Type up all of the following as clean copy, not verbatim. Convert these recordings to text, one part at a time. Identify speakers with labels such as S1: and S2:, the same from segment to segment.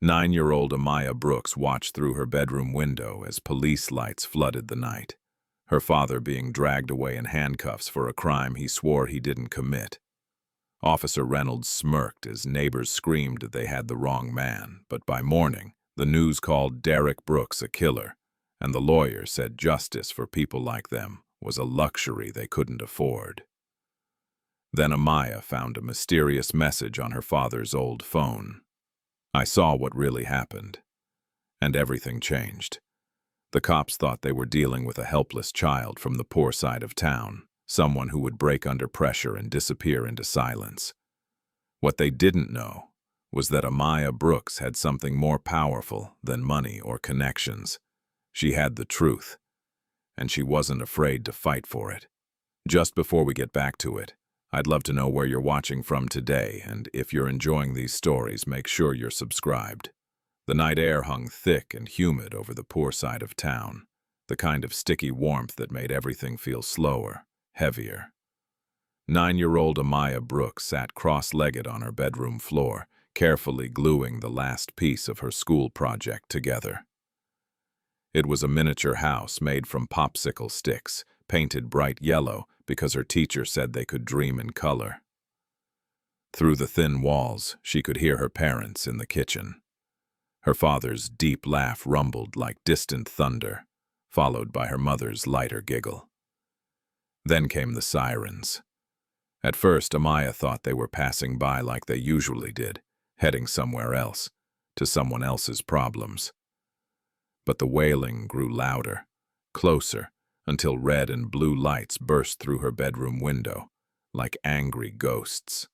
S1: 9-year-old Amaya Brooks watched through her bedroom window as police lights flooded the night, her father being dragged away in handcuffs for a crime he swore he didn't commit. Officer Reynolds smirked as neighbors screamed they had the wrong man, but by morning, the news called Derrick Brooks a killer, and the lawyer said justice for people like them was a luxury they couldn't afford. Then Amaya found a mysterious message on her father's old phone. "I saw what really happened." And everything changed. The cops thought they were dealing with a helpless child from the poor side of town, someone who would break under pressure and disappear into silence. What they didn't know was that Amaya Brooks had something more powerful than money or connections. She had the truth, and she wasn't afraid to fight for it. Just before we get back to it, I'd love to know where you're watching from today, and if you're enjoying these stories, make sure you're subscribed. The night air hung thick and humid over the poor side of town, the kind of sticky warmth that made everything feel slower, heavier. 9-year-old Amaya Brooks sat cross-legged on her bedroom floor, carefully gluing the last piece of her school project together. It was a miniature house made from popsicle sticks, painted bright yellow because her teacher said they could dream in color. Through the thin walls, she could hear her parents in the kitchen. Her father's deep laugh rumbled like distant thunder, followed by her mother's lighter giggle. Then came the sirens. At first, Amaya thought they were passing by like they usually did, heading somewhere else, to someone else's problems. But the wailing grew louder, closer, until red and blue lights burst through her bedroom window, like angry ghosts.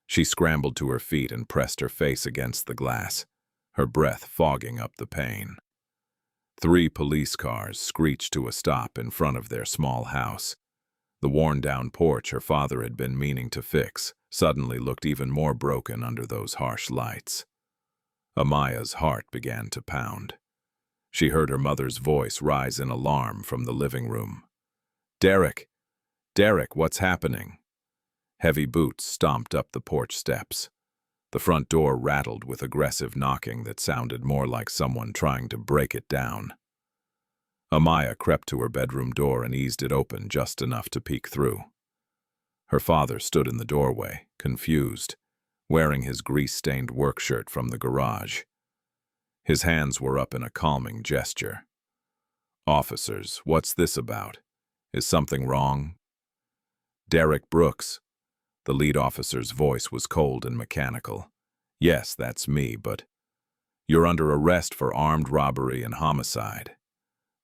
S1: She scrambled to her feet and pressed her face against the glass, her breath fogging up the pain. 3 police cars screeched to a stop in front of their small house. The worn-down porch her father had been meaning to fix suddenly looked even more broken under those harsh lights. Amaya's heart began to pound. She heard her mother's voice rise in alarm from the living room. "Derrick! Derrick, what's happening?" Heavy boots stomped up the porch steps. The front door rattled with aggressive knocking that sounded more like someone trying to break it down. Amaya crept to her bedroom door and eased it open just enough to peek through. Her father stood in the doorway, confused, wearing his grease-stained work shirt from the garage. His hands were up in a calming gesture. "Officers, what's this about? Is something wrong?" "Derrick Brooks." The lead officer's voice was cold and mechanical. "Yes, that's me, but you're under arrest for armed robbery and homicide."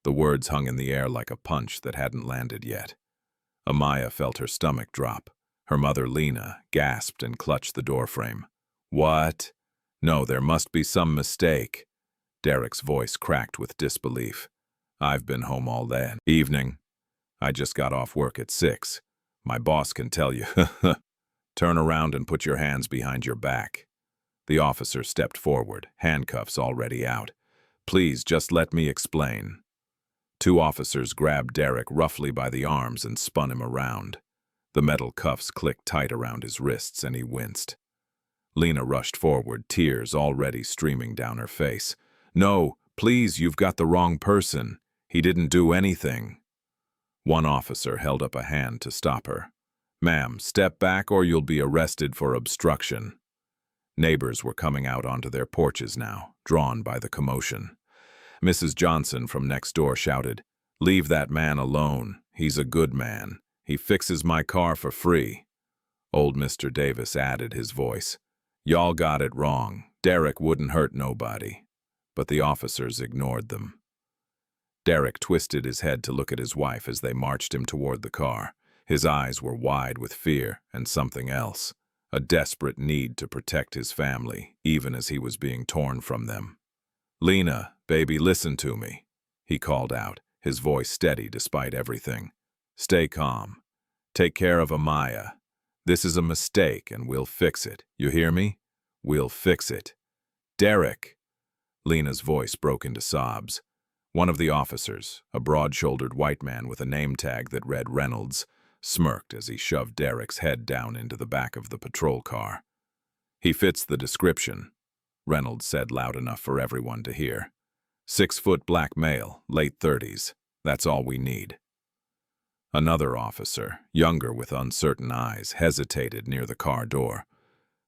S1: The words hung in the air like a punch that hadn't landed yet. Amaya felt her stomach drop. Her mother, Lena, gasped and clutched the doorframe. "What? No, there must be some mistake." Derrick's voice cracked with disbelief. "I've been home all that evening. I just got off work at 6. My boss can tell you." "Turn around and put your hands behind your back." The officer stepped forward, handcuffs already out. "Please, just let me explain." 2 officers grabbed Derrick roughly by the arms and spun him around. The metal cuffs clicked tight around his wrists and he winced. Lena rushed forward, tears already streaming down her face. "No, please, you've got the wrong person. He didn't do anything." One officer held up a hand to stop her. "Ma'am, step back or you'll be arrested for obstruction." Neighbors were coming out onto their porches now, drawn by the commotion. Mrs. Johnson from next door shouted, "Leave that man alone. He's a good man. He fixes my car for free." Old Mr. Davis added his voice. "Y'all got it wrong. Derrick wouldn't hurt nobody." But the officers ignored them. Derrick twisted his head to look at his wife as they marched him toward the car. His eyes were wide with fear and something else, a desperate need to protect his family, even as he was being torn from them. "Lena, baby, listen to me," he called out, his voice steady despite everything. "Stay calm. Take care of Amaya. This is a mistake and we'll fix it. You hear me? We'll fix it." "Derrick!" Lena's voice broke into sobs. One of the officers, a broad-shouldered white man with a name tag that read Reynolds, smirked as he shoved Derrick's head down into the back of the patrol car. "He fits the description." Reynolds said loud enough for everyone to hear. 6-foot black male, late 30s. That's all we need. Another officer, younger with uncertain eyes, hesitated near the car door.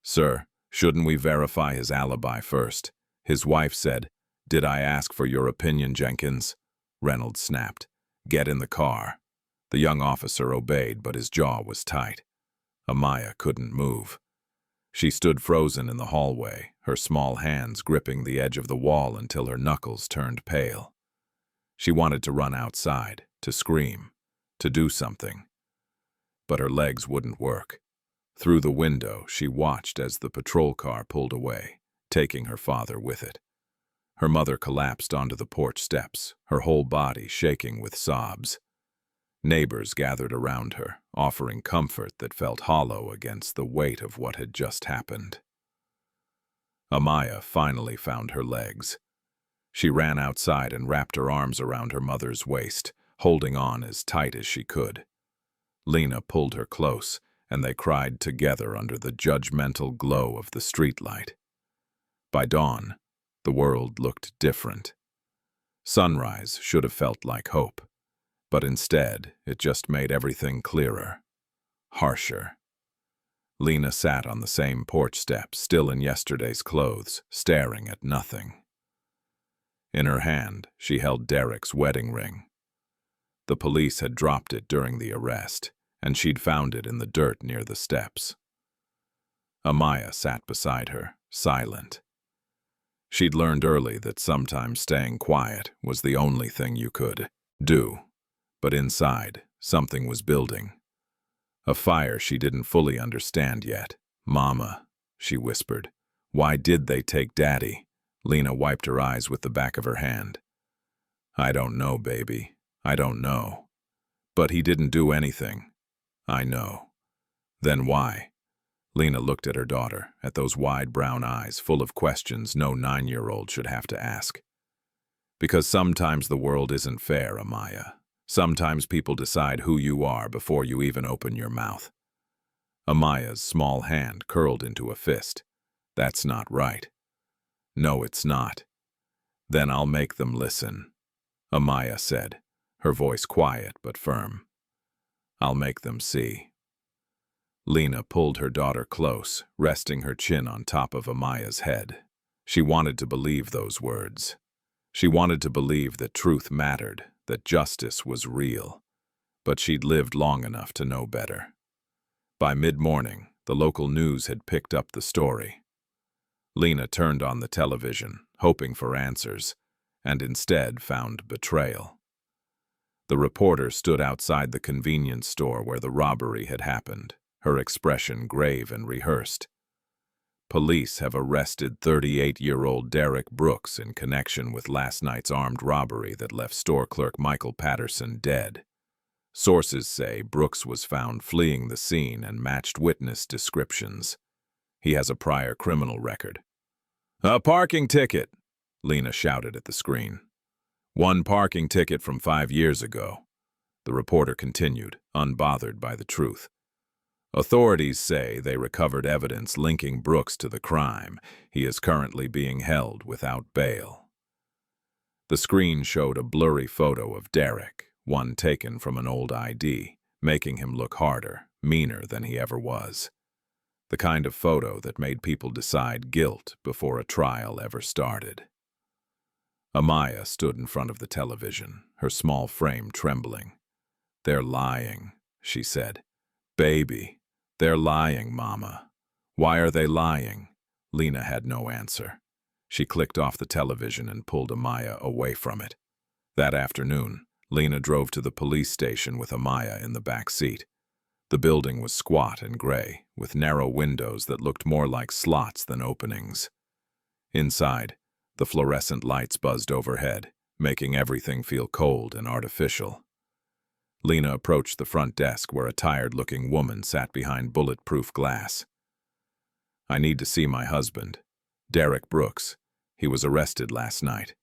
S1: Sir, shouldn't we verify his alibi first? His wife said. Did I ask for your opinion, Jenkins? Reynolds snapped. Get in the car. The young officer obeyed, but his jaw was tight. Amaya couldn't move. She stood frozen in the hallway, her small hands gripping the edge of the wall until her knuckles turned pale. She wanted to run outside, to scream, to do something. But her legs wouldn't work. Through the window, she watched as the patrol car pulled away, taking her father with it. Her mother collapsed onto the porch steps, her whole body shaking with sobs. Neighbors gathered around her, offering comfort that felt hollow against the weight of what had just happened. Amaya finally found her legs. She ran outside and wrapped her arms around her mother's waist, holding on as tight as she could. Lena pulled her close, and they cried together under the judgmental glow of the streetlight. By dawn, the world looked different. Sunrise should have felt like hope, but instead it just made everything clearer, harsher. Lena sat on the same porch step, still in yesterday's clothes, staring at nothing. In her hand, she held Derrick's wedding ring. The police had dropped it during the arrest, and she'd found it in the dirt near the steps. Amaya sat beside her, silent. She'd learned early that sometimes staying quiet was the only thing you could do. But inside, something was building. A fire she didn't fully understand yet. Mama, she whispered. Why did they take Daddy? Lena wiped her eyes with the back of her hand. I don't know, baby. I don't know. But he didn't do anything. I know. Then why? Lena looked at her daughter, at those wide brown eyes full of questions no 9-year-old should have to ask. Because sometimes the world isn't fair, Amaya. Sometimes people decide who you are before you even open your mouth. Amaya's small hand curled into a fist. That's not right. No, it's not. Then I'll make them listen, Amaya said, her voice quiet but firm. I'll make them see. Lena pulled her daughter close, resting her chin on top of Amaya's head. She wanted to believe those words. She wanted to believe that truth mattered, that justice was real. But she'd lived long enough to know better. By mid-morning, the local news had picked up the story. Lena turned on the television, hoping for answers, and instead found betrayal. The reporter stood outside the convenience store where the robbery had happened, her expression grave and rehearsed. Police have arrested 38-year-old Derrick Brooks in connection with last night's armed robbery that left store clerk Michael Patterson dead. Sources say Brooks was found fleeing the scene and matched witness descriptions. He has a prior criminal record. A parking ticket, Lena shouted at the screen. One parking ticket from 5 years ago. The reporter continued, unbothered by the truth. Authorities say they recovered evidence linking Brooks to the crime. He is currently being held without bail. The screen showed a blurry photo of Derrick, one taken from an old ID, making him look harder, meaner than he ever was. The kind of photo that made people decide guilt before a trial ever started. Amaya stood in front of the television, her small frame trembling. They're lying, she said. Baby, they're lying, Mama. Why are they lying? Lena had no answer. She clicked off the television and pulled Amaya away from it. That afternoon, Lena drove to the police station with Amaya in the back seat. The building was squat and gray, with narrow windows that looked more like slots than openings. Inside, the fluorescent lights buzzed overhead, making everything feel cold and artificial. Lena approached the front desk where a tired-looking woman sat behind bulletproof glass. I need to see my husband, Derrick Brooks. He was arrested last night.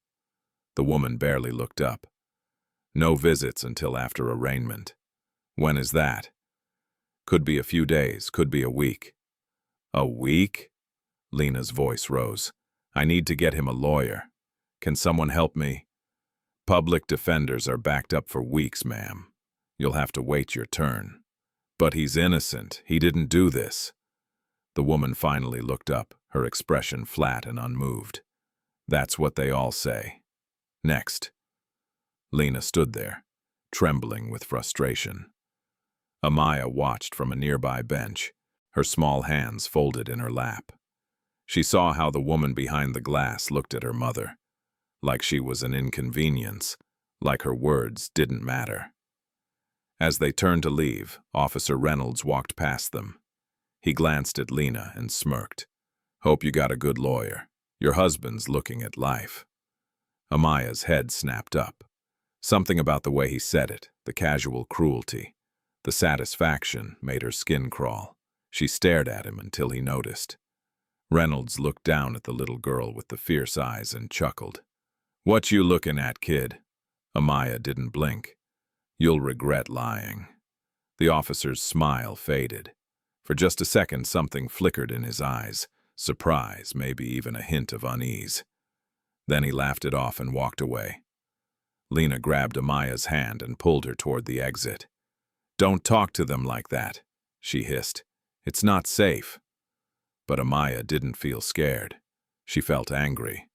S1: The woman barely looked up. No visits until after arraignment. When is that? Could be a few days, could be a week. A week? Lena's voice rose. I need to get him a lawyer. Can someone help me? Public defenders are backed up for weeks, ma'am. You'll have to wait your turn. But he's innocent. He didn't do this. The woman finally looked up, her expression flat and unmoved. That's what they all say. Next. Lena stood there, trembling with frustration. Amaya watched from a nearby bench, her small hands folded in her lap. She saw how the woman behind the glass looked at her mother, like she was an inconvenience, like her words didn't matter. As they turned to leave, Officer Reynolds walked past them. He glanced at Lena and smirked. Hope you got a good lawyer. Your husband's looking at life. Amaya's head snapped up. Something about the way he said it, the casual cruelty, the satisfaction made her skin crawl. She stared at him until he noticed. Reynolds looked down at the little girl with the fierce eyes and chuckled. What you looking at, kid? Amaya didn't blink. You'll regret lying. The officer's smile faded. For just a second, something flickered in his eyes, surprise, maybe even a hint of unease. Then he laughed it off and walked away. Lena grabbed Amaya's hand and pulled her toward the exit. Don't talk to them like that, she hissed. It's not safe. But Amaya didn't feel scared. She felt angry.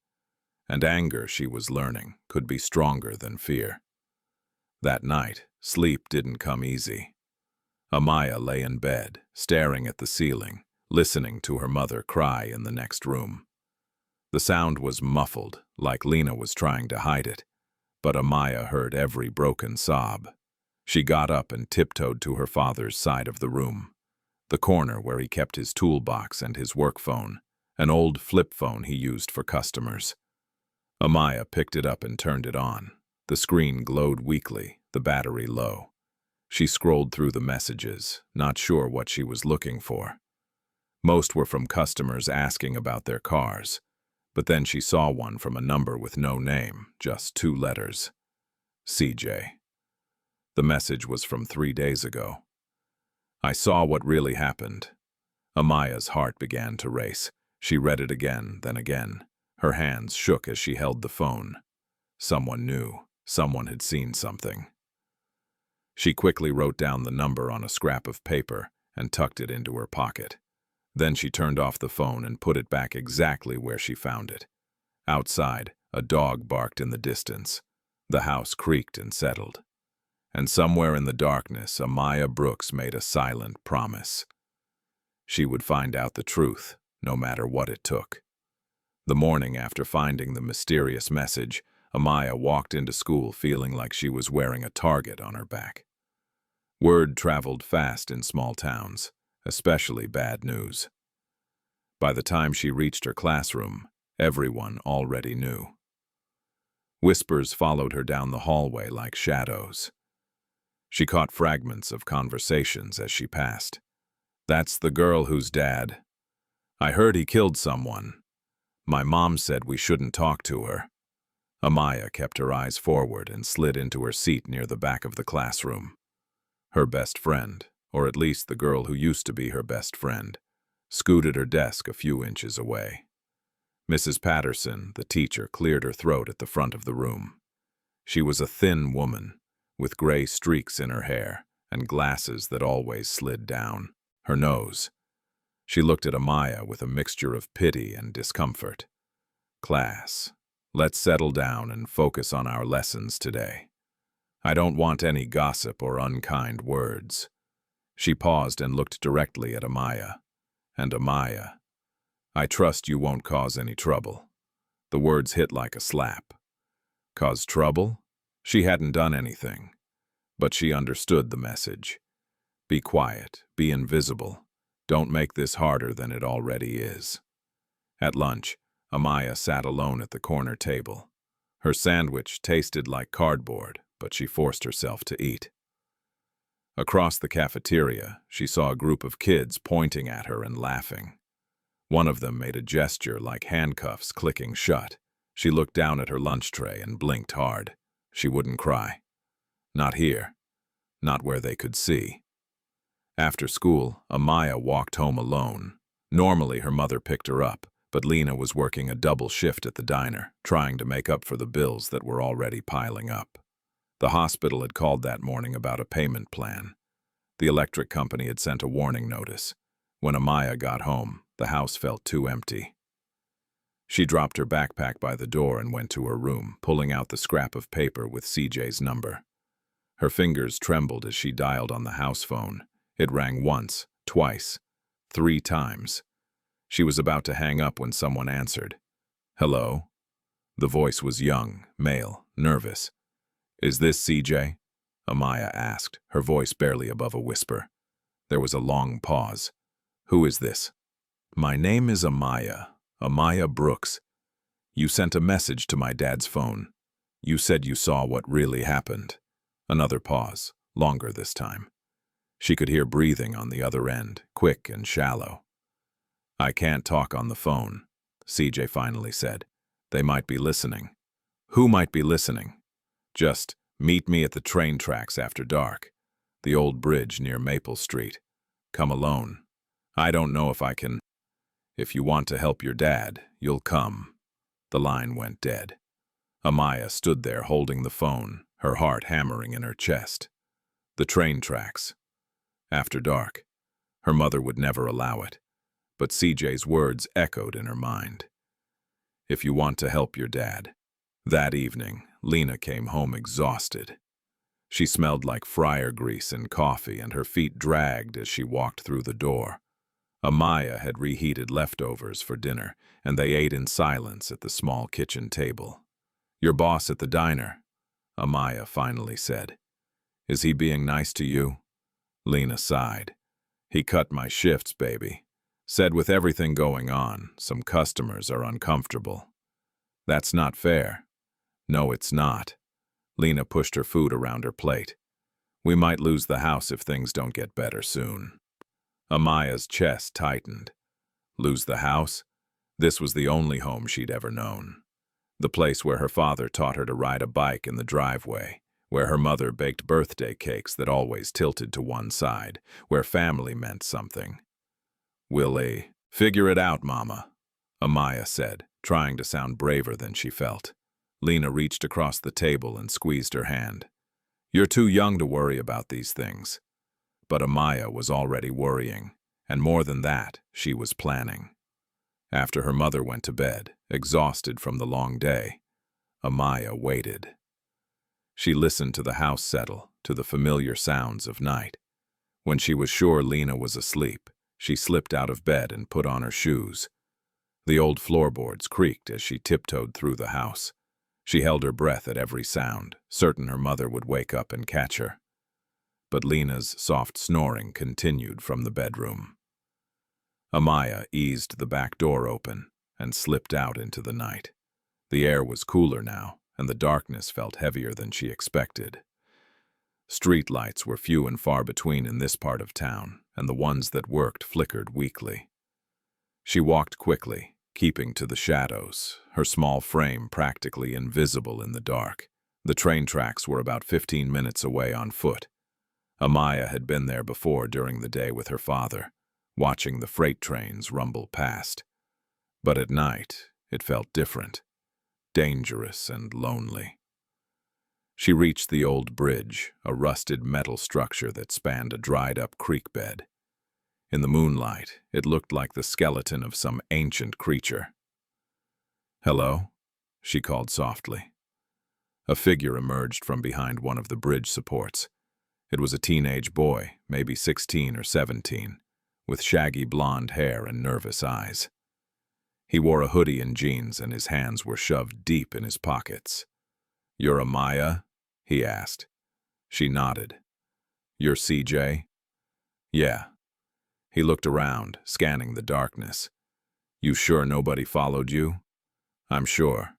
S1: And anger, she was learning, could be stronger than fear. That night, sleep didn't come easy. Amaya lay in bed, staring at the ceiling, listening to her mother cry in the next room. The sound was muffled, like Lena was trying to hide it, but Amaya heard every broken sob. She got up and tiptoed to her father's side of the room, the corner where he kept his toolbox and his work phone, an old flip phone he used for customers. Amaya picked it up and turned it on. The screen glowed weakly, the battery low. She scrolled through the messages, not sure what she was looking for. Most were from customers asking about their cars, but then she saw one from a number with no name, just 2 letters. CJ. The message was from 3 days ago. I saw what really happened. Amaya's heart began to race. She read it again, then again. Her hands shook as she held the phone. Someone knew. Someone had seen something. She quickly wrote down the number on a scrap of paper and tucked it into her pocket. Then she turned off the phone and put it back exactly where she found it. Outside, a dog barked in the distance. The house creaked and settled. And somewhere in the darkness, Amaya Brooks made a silent promise. She would find out the truth, no matter what it took. The morning after finding the mysterious message, Amaya walked into school feeling like she was wearing a target on her back. Word traveled fast in small towns, especially bad news. By the time she reached her classroom, everyone already knew. Whispers followed her down the hallway like shadows. She caught fragments of conversations as she passed. That's the girl whose dad. I heard he killed someone. My mom said we shouldn't talk to her. Amaya kept her eyes forward and slid into her seat near the back of the classroom. Her best friend, or at least the girl who used to be her best friend, scooted her desk a few inches away. Mrs. Patterson, the teacher, cleared her throat at the front of the room. She was a thin woman, with gray streaks in her hair and glasses that always slid down her nose. She looked at Amaya with a mixture of pity and discomfort. Class, let's settle down and focus on our lessons today. I don't want any gossip or unkind words. She paused and looked directly at Amaya. And Amaya, I trust you won't cause any trouble. The words hit like a slap. Cause trouble? She hadn't done anything. But she understood the message. Be quiet, be invisible. Don't make this harder than it already is. At lunch, Amaya sat alone at the corner table. Her sandwich tasted like cardboard, but she forced herself to eat. Across the cafeteria, she saw a group of kids pointing at her and laughing. One of them made a gesture like handcuffs clicking shut. She looked down at her lunch tray and blinked hard. She wouldn't cry. Not here. Not where they could see. After school, Amaya walked home alone. Normally, her mother picked her up, but Lena was working a double shift at the diner, trying to make up for the bills that were already piling up. The hospital had called that morning about a payment plan. The electric company had sent a warning notice. When Amaya got home, the house felt too empty. She dropped her backpack by the door and went to her room, pulling out the scrap of paper with CJ's number. Her fingers trembled as she dialed on the house phone. It rang once, twice, 3 times. She was about to hang up when someone answered. "Hello?" The voice was young, male, nervous. "Is this CJ?" Amaya asked, her voice barely above a whisper. There was a long pause. "Who is this?" "My name is Amaya Brooks. You sent a message to my dad's phone. You said you saw what really happened." Another pause, longer this time. She could hear breathing on the other end, quick and shallow. "I can't talk on the phone," CJ finally said. "They might be listening." "Who might be listening?" "Just meet me at the train tracks after dark. The old bridge near Maple Street. Come alone. I don't know if I can. If you want to help your dad, you'll come." The line went dead. Amaya stood there holding the phone, her heart hammering in her chest. The train tracks. After dark. Her mother would never allow it, but CJ's words echoed in her mind. If you want to help your dad. That evening, Lena came home exhausted. She smelled like fryer grease and coffee, and her feet dragged as she walked through the door. Amaya had reheated leftovers for dinner, and they ate in silence at the small kitchen table. "Your boss at the diner," Amaya finally said. "Is he being nice to you?" Lena sighed. "He cut my shifts, baby. Said with everything going on, some customers are uncomfortable." "That's not fair." "No, it's not." Lena pushed her food around her plate. "We might lose the house if things don't get better soon." Amaya's chest tightened. Lose the house? This was the only home she'd ever known. The place where her father taught her to ride a bike in the driveway, where her mother baked birthday cakes that always tilted to one side, where family meant something. "We'll figure it out, Mama," Amaya said, trying to sound braver than she felt. Lena reached across the table and squeezed her hand. "You're too young to worry about these things." But Amaya was already worrying, and more than that, she was planning. After her mother went to bed, exhausted from the long day, Amaya waited. She listened to the house settle, to the familiar sounds of night. When she was sure Lena was asleep, she slipped out of bed and put on her shoes. The old floorboards creaked as she tiptoed through the house. She held her breath at every sound, certain her mother would wake up and catch her. But Lena's soft snoring continued from the bedroom. Amaya eased the back door open and slipped out into the night. The air was cooler now, and the darkness felt heavier than she expected. Street lights were few and far between in this part of town, and the ones that worked flickered weakly. She walked quickly, keeping to the shadows, her small frame practically invisible in the dark. The train tracks were about 15 minutes away on foot. Amaya had been there before during the day with her father, watching the freight trains rumble past. But at night, it felt different, dangerous and lonely. She reached the old bridge, a rusted metal structure that spanned a dried-up creek bed. In the moonlight, it looked like the skeleton of some ancient creature. "Hello?" she called softly. A figure emerged from behind one of the bridge supports. It was a teenage boy, maybe 16 or 17, with shaggy blonde hair and nervous eyes. He wore a hoodie and jeans, and his hands were shoved deep in his pockets. "You're Amaya?" he asked. She nodded. "You're CJ?" "Yeah." He looked around, scanning the darkness. "You sure nobody followed you?" "I'm sure."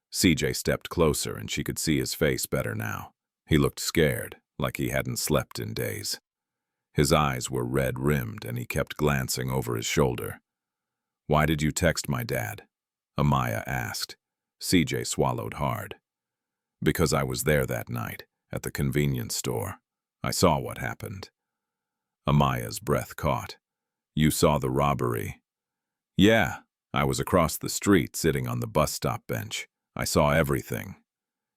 S1: CJ stepped closer, and she could see his face better now. He looked scared, like he hadn't slept in days. His eyes were red-rimmed, and he kept glancing over his shoulder. "Why did you text my dad?" Amaya asked. CJ swallowed hard. "Because I was there that night, at the convenience store. I saw what happened." Amaya's breath caught. "You saw the robbery?" "Yeah," I was across the street sitting on the bus stop bench. I saw everything.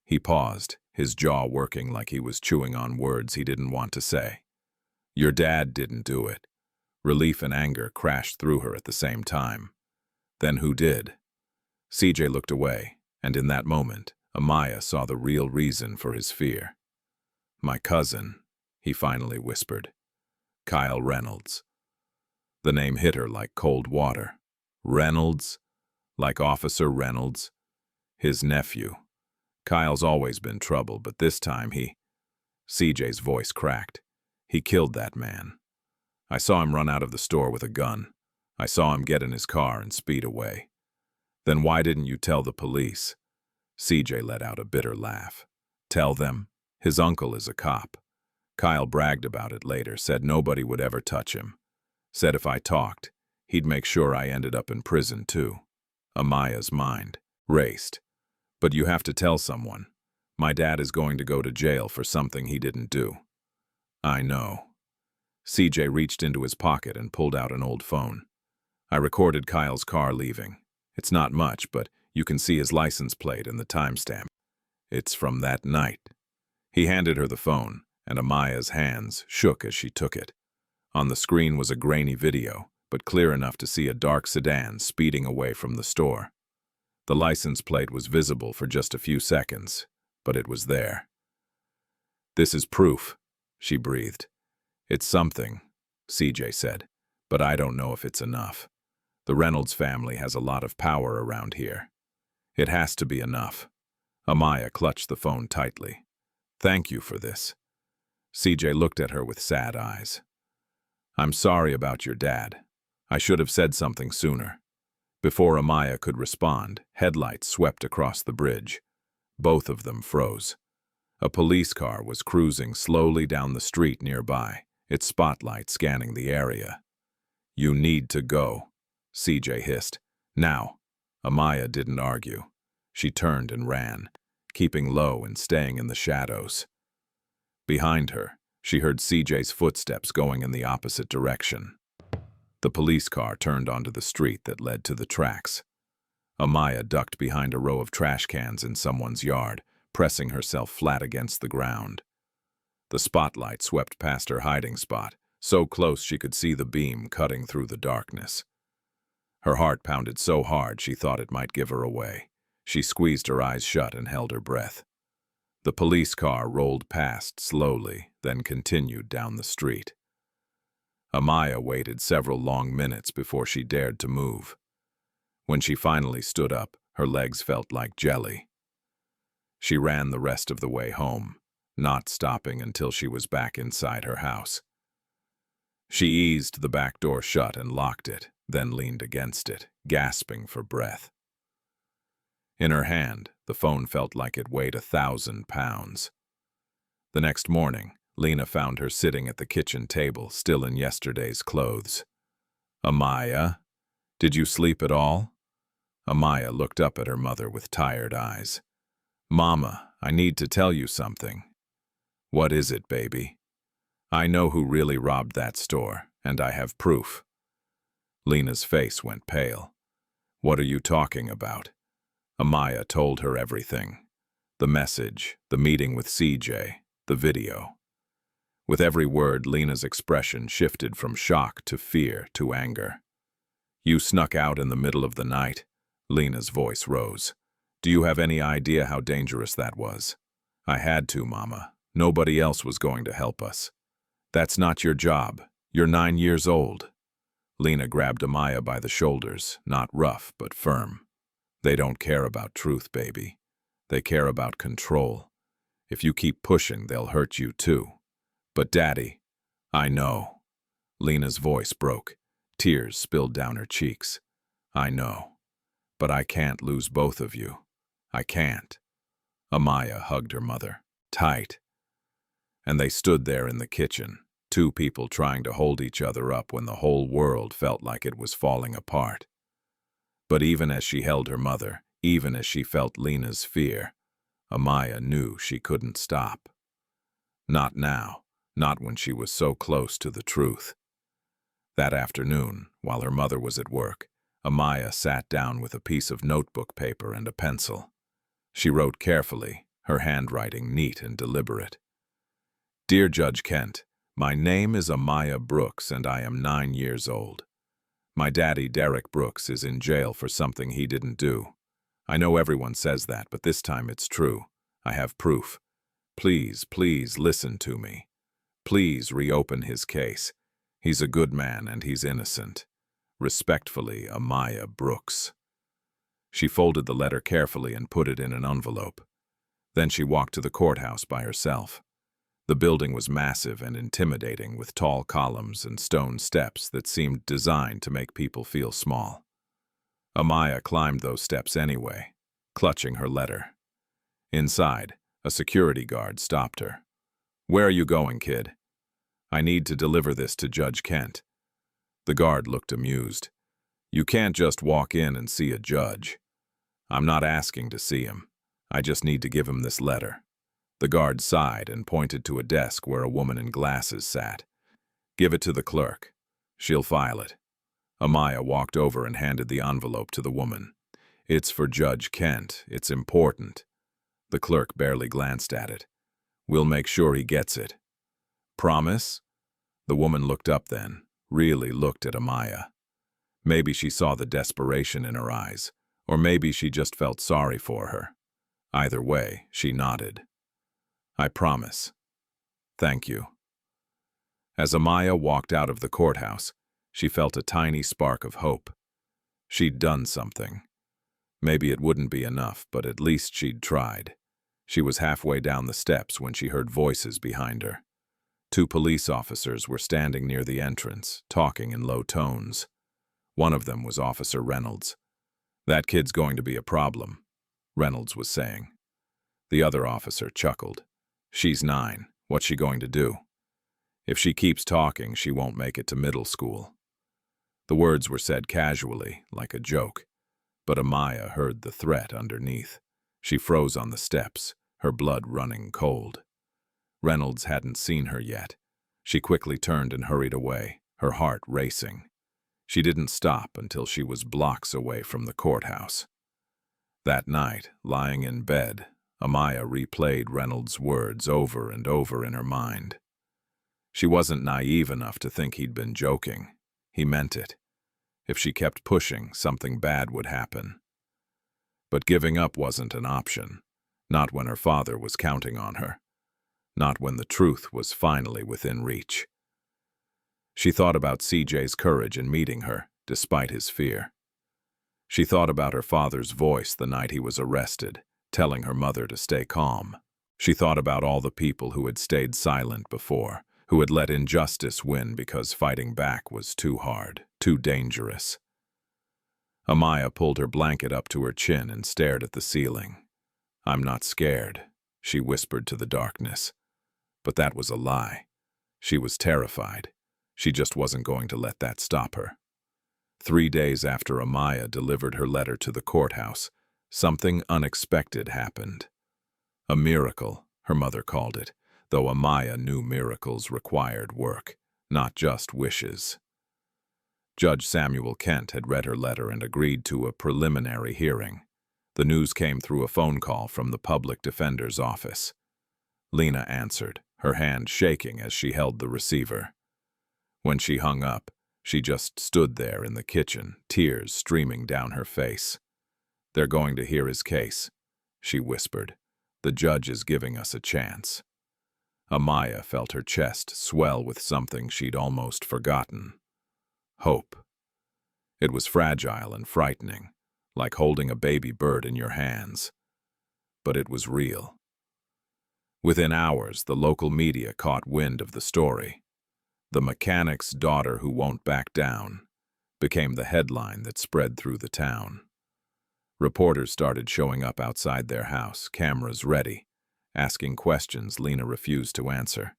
S1: He paused, his jaw working like he was chewing on words he didn't want to say. Your dad didn't do it. Relief and anger crashed through her at the same time. Then who did? CJ looked away, and in that moment, Amaya saw the real reason for his fear. My cousin, he finally whispered. Kyle Reynolds. The name hit her like cold water. Reynolds? Like Officer Reynolds? His nephew. Kyle's always been trouble, but this time CJ's voice cracked. He killed that man. I saw him run out of the store with a gun. I saw him get in his car and speed away. Then why didn't you tell the police? CJ let out a bitter laugh. Tell them? His uncle is a cop. Kyle bragged about it later, said nobody would ever touch him. Said if I talked, he'd make sure I ended up in prison too. Amaya's mind raced. But you have to tell someone. My dad is going to go to jail for something he didn't do. I know. CJ reached into his pocket and pulled out an old phone. I recorded Kyle's car leaving. It's not much, but you can see his license plate and the timestamp. It's from that night. He handed her the phone, and Amaya's hands shook as she took it. On the screen was a grainy video, but clear enough to see a dark sedan speeding away from the store. The license plate was visible for just a few seconds, but it was there. This is proof, she breathed. It's something, CJ said, but I don't know if it's enough. The Reynolds family has a lot of power around here. It has to be enough. Amaya clutched the phone tightly. Thank you for this. CJ looked at her with sad eyes. I'm sorry about your dad. I should have said something sooner. Before Amaya could respond, headlights swept across the bridge. Both of them froze. A police car was cruising slowly down the street nearby, its spotlight scanning the area. You need to go, CJ hissed. Now. Amaya didn't argue. She turned and ran, keeping low and staying in the shadows. Behind her, she heard CJ's footsteps going in the opposite direction. The police car turned onto the street that led to the tracks. Amaya ducked behind a row of trash cans in someone's yard, pressing herself flat against the ground. The spotlight swept past her hiding spot, so close she could see the beam cutting through the darkness. Her heart pounded so hard she thought it might give her away. She squeezed her eyes shut and held her breath. The police car rolled past slowly, then continued down the street. Amaya waited several long minutes before she dared to move. When she finally stood up, her legs felt like jelly. She ran the rest of the way home, not stopping until she was back inside her house. She eased the back door shut and locked it, then leaned against it, gasping for breath. In her hand, the phone felt like it weighed 1,000 pounds. The next morning, Lena found her sitting at the kitchen table, still in yesterday's clothes. Amaya, did you sleep at all? Amaya looked up at her mother with tired eyes. Mama, I need to tell you something. What is it, baby? I know who really robbed that store, and I have proof. Lena's face went pale. What are you talking about? Amaya told her everything. The message, the meeting with CJ, the video. With every word, Lena's expression shifted from shock to fear to anger. You snuck out in the middle of the night. Lena's voice rose. Do you have any idea how dangerous that was? I had to, Mama. Nobody else was going to help us. That's not your job. You're 9 years old. Lena grabbed Amaya by the shoulders, not rough, but firm. They don't care about truth, baby. They care about control. If you keep pushing, they'll hurt you too. But Daddy, I know. Lena's voice broke. Tears spilled down her cheeks. I know. But I can't lose both of you. I can't. Amaya hugged her mother, tight. And they stood there in the kitchen, two people trying to hold each other up when the whole world felt like it was falling apart. But even as she held her mother, even as she felt Lena's fear, Amaya knew she couldn't stop. Not now, not when she was so close to the truth. That afternoon, while her mother was at work, Amaya sat down with a piece of notebook paper and a pencil. She wrote carefully, her handwriting neat and deliberate. Dear Judge Kent, my name is Amaya Brooks and I am 9 years old. My daddy, Derrick Brooks, is in jail for something he didn't do. I know everyone says that, but this time it's true. I have proof. Please, please listen to me. Please reopen his case. He's a good man and he's innocent. Respectfully, Amaya Brooks. She folded the letter carefully and put it in an envelope. Then she walked to the courthouse by herself. The building was massive and intimidating, with tall columns and stone steps that seemed designed to make people feel small. Amaya climbed those steps anyway, clutching her letter. Inside, a security guard stopped her. Where are you going, kid? I need to deliver this to Judge Kent. The guard looked amused. You can't just walk in and see a judge. I'm not asking to see him. I just need to give him this letter. The guard sighed and pointed to a desk where a woman in glasses sat. Give it to the clerk. She'll file it. Amaya walked over and handed the envelope to the woman. It's for Judge Kent. It's important. The clerk barely glanced at it. We'll make sure he gets it. Promise? The woman looked up then, really looked at Amaya. Maybe she saw the desperation in her eyes, or maybe she just felt sorry for her. Either way, she nodded. I promise. Thank you. As Amaya walked out of the courthouse, she felt a tiny spark of hope. She'd done something. Maybe it wouldn't be enough, but at least she'd tried. She was halfway down the steps when she heard voices behind her. 2 police officers were standing near the entrance, talking in low tones. One of them was Officer Reynolds. That kid's going to be a problem, Reynolds was saying. The other officer chuckled. She's 9. What's she going to do? If she keeps talking, she won't make it to middle school. The words were said casually, like a joke, but Amaya heard the threat underneath. She froze on the steps, her blood running cold. Reynolds hadn't seen her yet. She quickly turned and hurried away, her heart racing. She didn't stop until she was blocks away from the courthouse. That night, lying in bed, Amaya replayed Reynolds' words over and over in her mind. She wasn't naive enough to think he'd been joking. He meant it. If she kept pushing, something bad would happen. But giving up wasn't an option, not when her father was counting on her, not when the truth was finally within reach. She thought about CJ's courage in meeting her, despite his fear. She thought about her father's voice the night he was arrested, telling her mother to stay calm. She thought about all the people who had stayed silent before, who had let injustice win because fighting back was too hard, too dangerous. Amaya pulled her blanket up to her chin and stared at the ceiling. I'm not scared, she whispered to the darkness. But that was a lie. She was terrified. She just wasn't going to let that stop her. 3 days after Amaya delivered her letter to the courthouse, something unexpected happened. A miracle, her mother called it, though Amaya knew miracles required work, not just wishes. Judge Samuel Kent had read her letter and agreed to a preliminary hearing. The news came through a phone call from the public defender's office. Lena answered, her hand shaking as she held the receiver. When she hung up, she just stood there in the kitchen, tears streaming down her face. They're going to hear his case, she whispered. The judge is giving us a chance. Amaya felt her chest swell with something she'd almost forgotten. Hope. It was fragile and frightening, like holding a baby bird in your hands. But it was real. Within hours, the local media caught wind of the story. The mechanic's daughter who won't back down became the headline that spread through the town. Reporters started showing up outside their house, cameras ready, asking questions Lena refused to answer.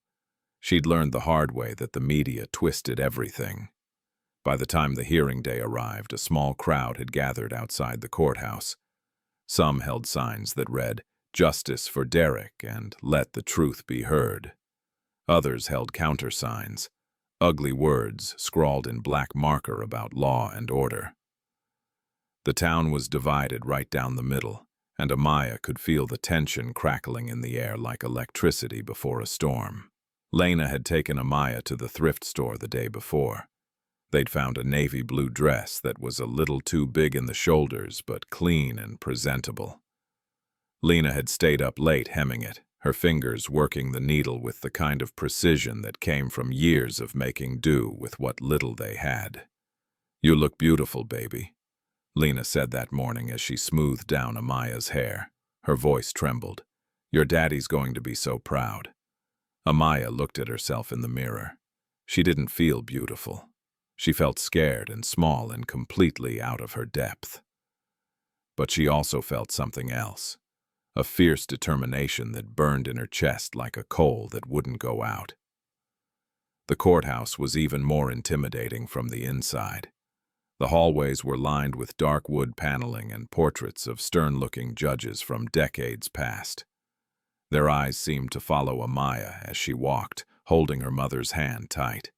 S1: She'd learned the hard way that the media twisted everything. By the time the hearing day arrived, a small crowd had gathered outside the courthouse. Some held signs that read, "Justice for Derrick" and "Let the truth be heard." Others held countersigns, ugly words scrawled in black marker about law and order. The town was divided right down the middle, and Amaya could feel the tension crackling in the air like electricity before a storm. Lena had taken Amaya to the thrift store the day before. They'd found a navy blue dress that was a little too big in the shoulders but clean and presentable. Lena had stayed up late hemming it, her fingers working the needle with the kind of precision that came from years of making do with what little they had. "You look beautiful, baby," Lena said that morning as she smoothed down Amaya's hair. Her voice trembled. "Your daddy's going to be so proud." Amaya looked at herself in the mirror. She didn't feel beautiful. She felt scared and small and completely out of her depth. But she also felt something else, a fierce determination that burned in her chest like a coal that wouldn't go out. The courthouse was even more intimidating from the inside. The hallways were lined with dark wood paneling and portraits of stern-looking judges from decades past. Their eyes seemed to follow Amaya as she walked, holding her mother's hand tight.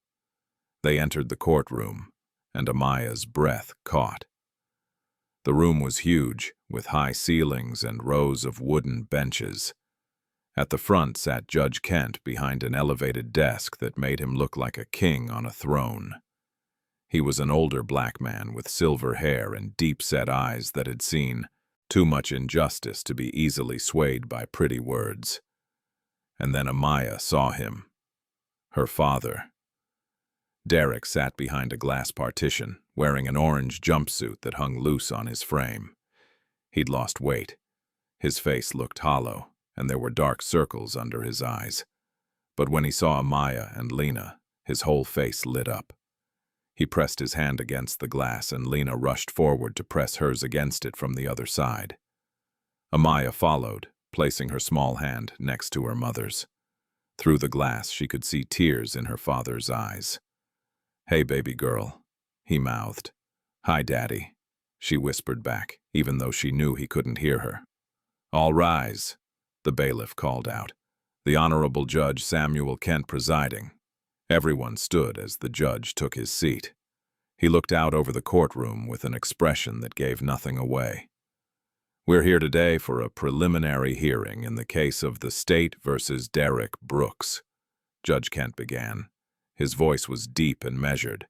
S1: They entered the courtroom, and Amaya's breath caught. The room was huge, with high ceilings and rows of wooden benches. At the front sat Judge Kent behind an elevated desk that made him look like a king on a throne. He was an older black man with silver hair and deep-set eyes that had seen too much injustice to be easily swayed by pretty words. And then Amaya saw him. Her father. Derrick sat behind a glass partition, wearing an orange jumpsuit that hung loose on his frame. He'd lost weight. His face looked hollow, and there were dark circles under his eyes. But when he saw Amaya and Lena, his whole face lit up. He pressed his hand against the glass, and Lena rushed forward to press hers against it from the other side. Amaya followed, placing her small hand next to her mother's. Through the glass, she could see tears in her father's eyes. "Hey, baby girl," he mouthed. "Hi, Daddy," she whispered back, even though she knew he couldn't hear her. "All rise," the bailiff called out. "The Honorable Judge Samuel Kent presiding." Everyone stood as the judge took his seat. He looked out over the courtroom with an expression that gave nothing away. "We're here today for a preliminary hearing in the case of the State versus Derrick Brooks," Judge Kent began. His voice was deep and measured.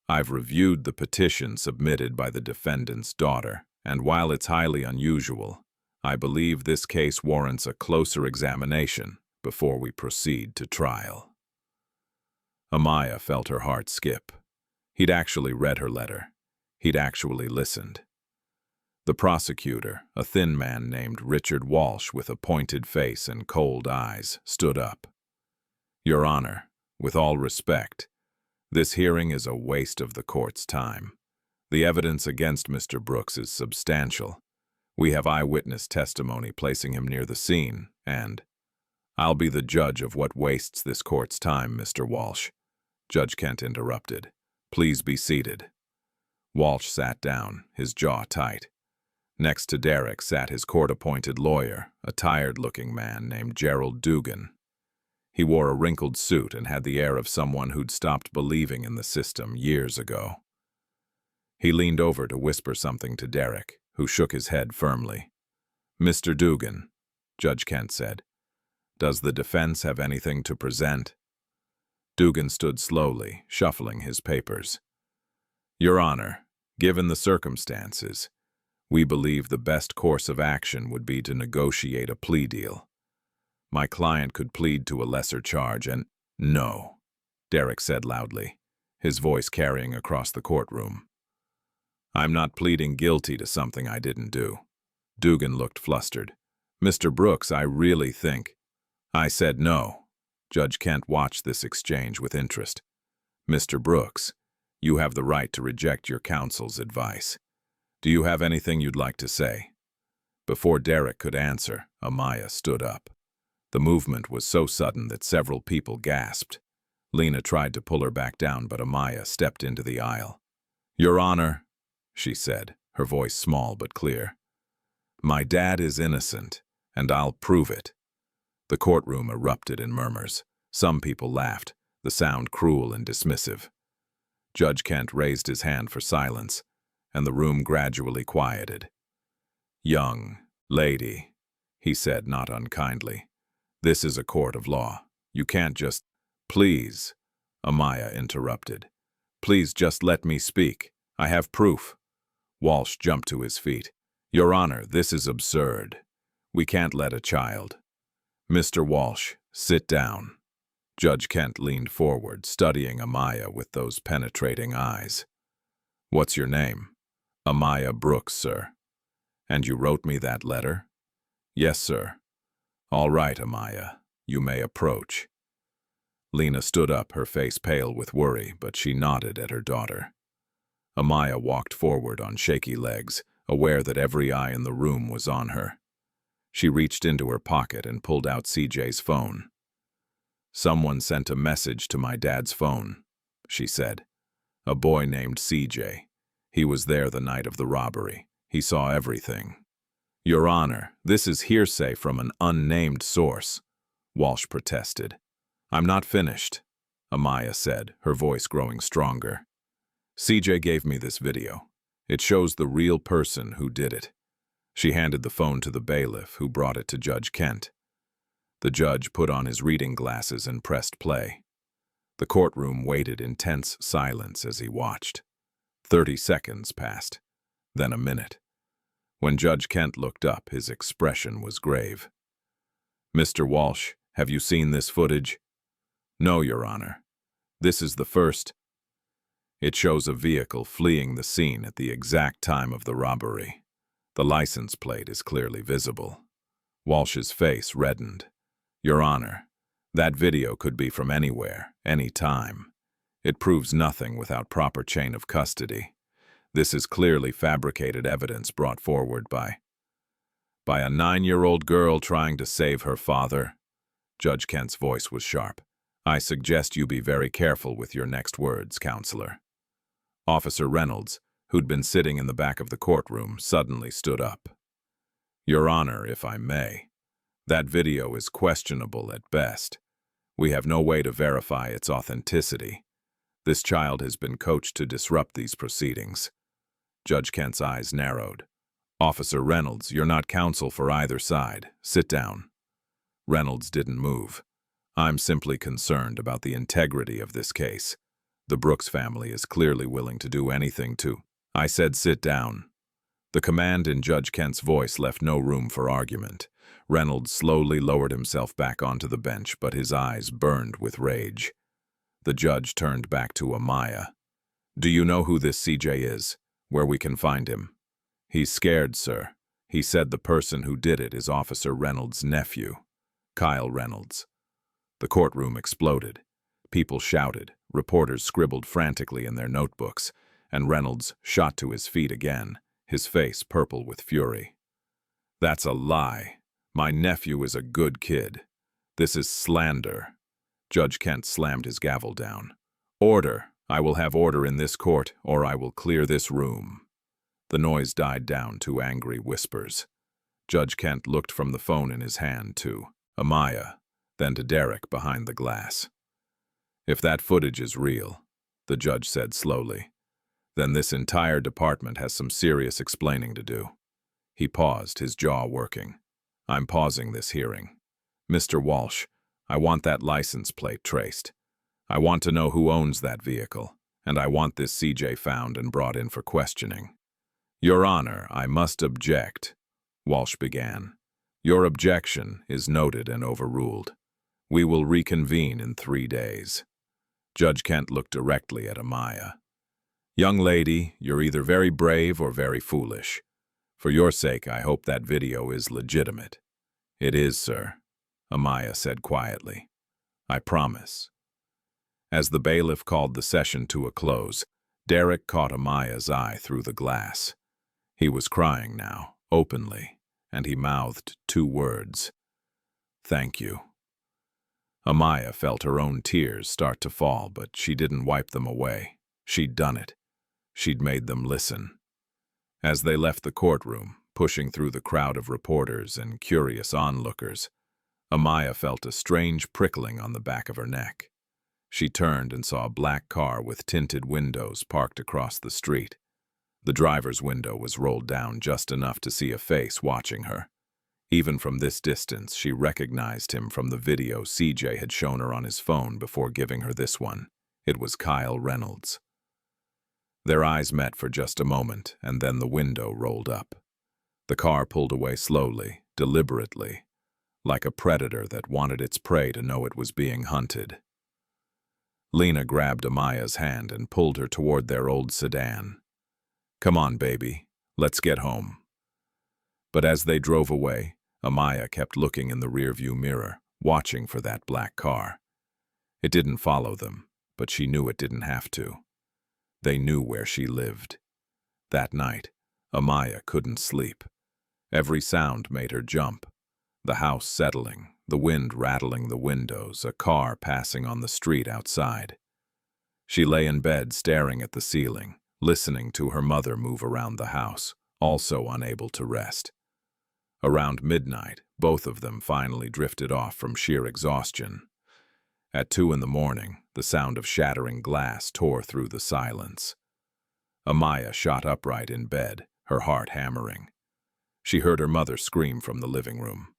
S1: "I've reviewed the petition submitted by the defendant's daughter, and while it's highly unusual, I believe this case warrants a closer examination before we proceed to trial." Amaya felt her heart skip. He'd actually read her letter. He'd actually listened. The prosecutor, a thin man named Richard Walsh with a pointed face and cold eyes, stood up. "Your Honor, with all respect, this hearing is a waste of the court's time. The evidence against Mr. Brooks is substantial. We have eyewitness testimony placing him near the scene, and I'll be the judge of what wastes this court's time, Mr. Walsh," Judge Kent interrupted. "Please be seated." Walsh sat down, his jaw tight. Next to Derrick sat his court-appointed lawyer, a tired-looking man named Gerald Dugan. He wore a wrinkled suit and had the air of someone who'd stopped believing in the system years ago. He leaned over to whisper something to Derrick, who shook his head firmly. "Mr. Dugan," Judge Kent said, "does the defense have anything to present?" Dugan stood slowly, shuffling his papers. "Your Honor, given the circumstances, we believe the best course of action would be to negotiate a plea deal. My client could plead to a lesser charge and—" "No," Derrick said loudly, his voice carrying across the courtroom. "I'm not pleading guilty to something I didn't do." Dugan looked flustered. "Mr. Brooks, I really think—" "I said no." Judge Kent watched this exchange with interest. "Mr. Brooks, you have the right to reject your counsel's advice. Do you have anything you'd like to say?" Before Derrick could answer, Amaya stood up. The movement was so sudden that several people gasped. Lena tried to pull her back down, but Amaya stepped into the aisle. "Your Honor," she said, her voice small but clear, "my dad is innocent, and I'll prove it." The courtroom erupted in murmurs. Some people laughed, the sound cruel and dismissive. Judge Kent raised his hand for silence, and the room gradually quieted. "Young lady," he said not unkindly, "this is a court of law. You can't just—" "Please," Amaya interrupted. "Please just let me speak. I have proof." Walsh jumped to his feet. "Your Honor, this is absurd. We can't let a child—" "Mr. Walsh, sit down." Judge Kent leaned forward, studying Amaya with those penetrating eyes. "What's your name?" "Amaya Brooks, sir." "And you wrote me that letter?" "Yes, sir." "All right, Amaya. You may approach." Lena stood up, her face pale with worry, but she nodded at her daughter. Amaya walked forward on shaky legs, aware that every eye in the room was on her. She reached into her pocket and pulled out CJ's phone. "Someone sent a message to my dad's phone," she said. "A boy named CJ. He was there the night of the robbery. He saw everything." "Your Honor, this is hearsay from an unnamed source," Walsh protested. "I'm not finished," Amaya said, her voice growing stronger. "CJ gave me this video. It shows the real person who did it." She handed the phone to the bailiff, who brought it to Judge Kent. The judge put on his reading glasses and pressed play. The courtroom waited in tense silence as he watched. 30 seconds passed, then a minute. When Judge Kent looked up, his expression was grave. "Mr. Walsh, have you seen this footage?" "No, Your Honor. This is the first." It shows a vehicle fleeing the scene at the exact time of the robbery. The license plate is clearly visible. Walsh's face reddened. "Your Honor, that video could be from anywhere, any time. It proves nothing without proper chain of custody. This is clearly fabricated evidence brought forward by a 9-year-old girl trying to save her father." Judge Kent's voice was sharp. "I suggest you be very careful with your next words, Counselor." Officer Reynolds, who'd been sitting in the back of the courtroom, suddenly stood up. "Your Honor, if I may, that video is questionable at best. We have no way to verify its authenticity. This child has been coached to disrupt these proceedings." Judge Kent's eyes narrowed. "Officer Reynolds, you're not counsel for either side. Sit down." Reynolds didn't move. "I'm simply concerned about the integrity of this case. The Brooks family is clearly willing to do anything to—" "I said sit down." The command in Judge Kent's voice left no room for argument. Reynolds slowly lowered himself back onto the bench, but his eyes burned with rage. The judge turned back to Amaya. "Do you know who this CJ is? Where we can find him?" "He's scared, sir. He said the person who did it is Officer Reynolds' nephew, Kyle Reynolds." The courtroom exploded. People shouted, reporters scribbled frantically in their notebooks, and Reynolds shot to his feet again, his face purple with fury. "That's a lie. My nephew is a good kid. This is slander." Judge Kent slammed his gavel down. "Order! I will have order in this court, or I will clear this room." The noise died down to angry whispers. Judge Kent looked from the phone in his hand to Amaya, then to Derrick behind the glass. "If that footage is real," the judge said slowly, "then this entire department has some serious explaining to do." He paused, his jaw working. "I'm pausing this hearing. Mr. Walsh, I want that license plate traced. I want to know who owns that vehicle, and I want this CJ found and brought in for questioning." "Your Honor, I must object," Walsh began. "Your objection is noted and overruled. We will reconvene in 3 days." Judge Kent looked directly at Amaya. "Young lady, you're either very brave or very foolish. For your sake, I hope that video is legitimate." "It is, sir," Amaya said quietly. "I promise." As the bailiff called the session to a close, Derrick caught Amaya's eye through the glass. He was crying now, openly, and he mouthed 2 words. "Thank you." Amaya felt her own tears start to fall, but she didn't wipe them away. She'd done it. She'd made them listen. As they left the courtroom, pushing through the crowd of reporters and curious onlookers, Amaya felt a strange prickling on the back of her neck. She turned and saw a black car with tinted windows parked across the street. The driver's window was rolled down just enough to see a face watching her. Even from this distance, she recognized him from the video CJ had shown her on his phone before giving her this one. It was Kyle Reynolds. Their eyes met for just a moment, and then the window rolled up. The car pulled away slowly, deliberately, like a predator that wanted its prey to know it was being hunted. Lena grabbed Amaya's hand and pulled her toward their old sedan. "Come on, baby. Let's get home." But as they drove away, Amaya kept looking in the rearview mirror, watching for that black car. It didn't follow them, but she knew it didn't have to. They knew where she lived. That night, Amaya couldn't sleep. Every sound made her jump. The house settling, the wind rattling the windows, a car passing on the street outside. She lay in bed staring at the ceiling, listening to her mother move around the house, also unable to rest. Around midnight, both of them finally drifted off from sheer exhaustion. At 2 a.m, the sound of shattering glass tore through the silence. Amaya shot upright in bed, her heart hammering. She heard her mother scream from the living room.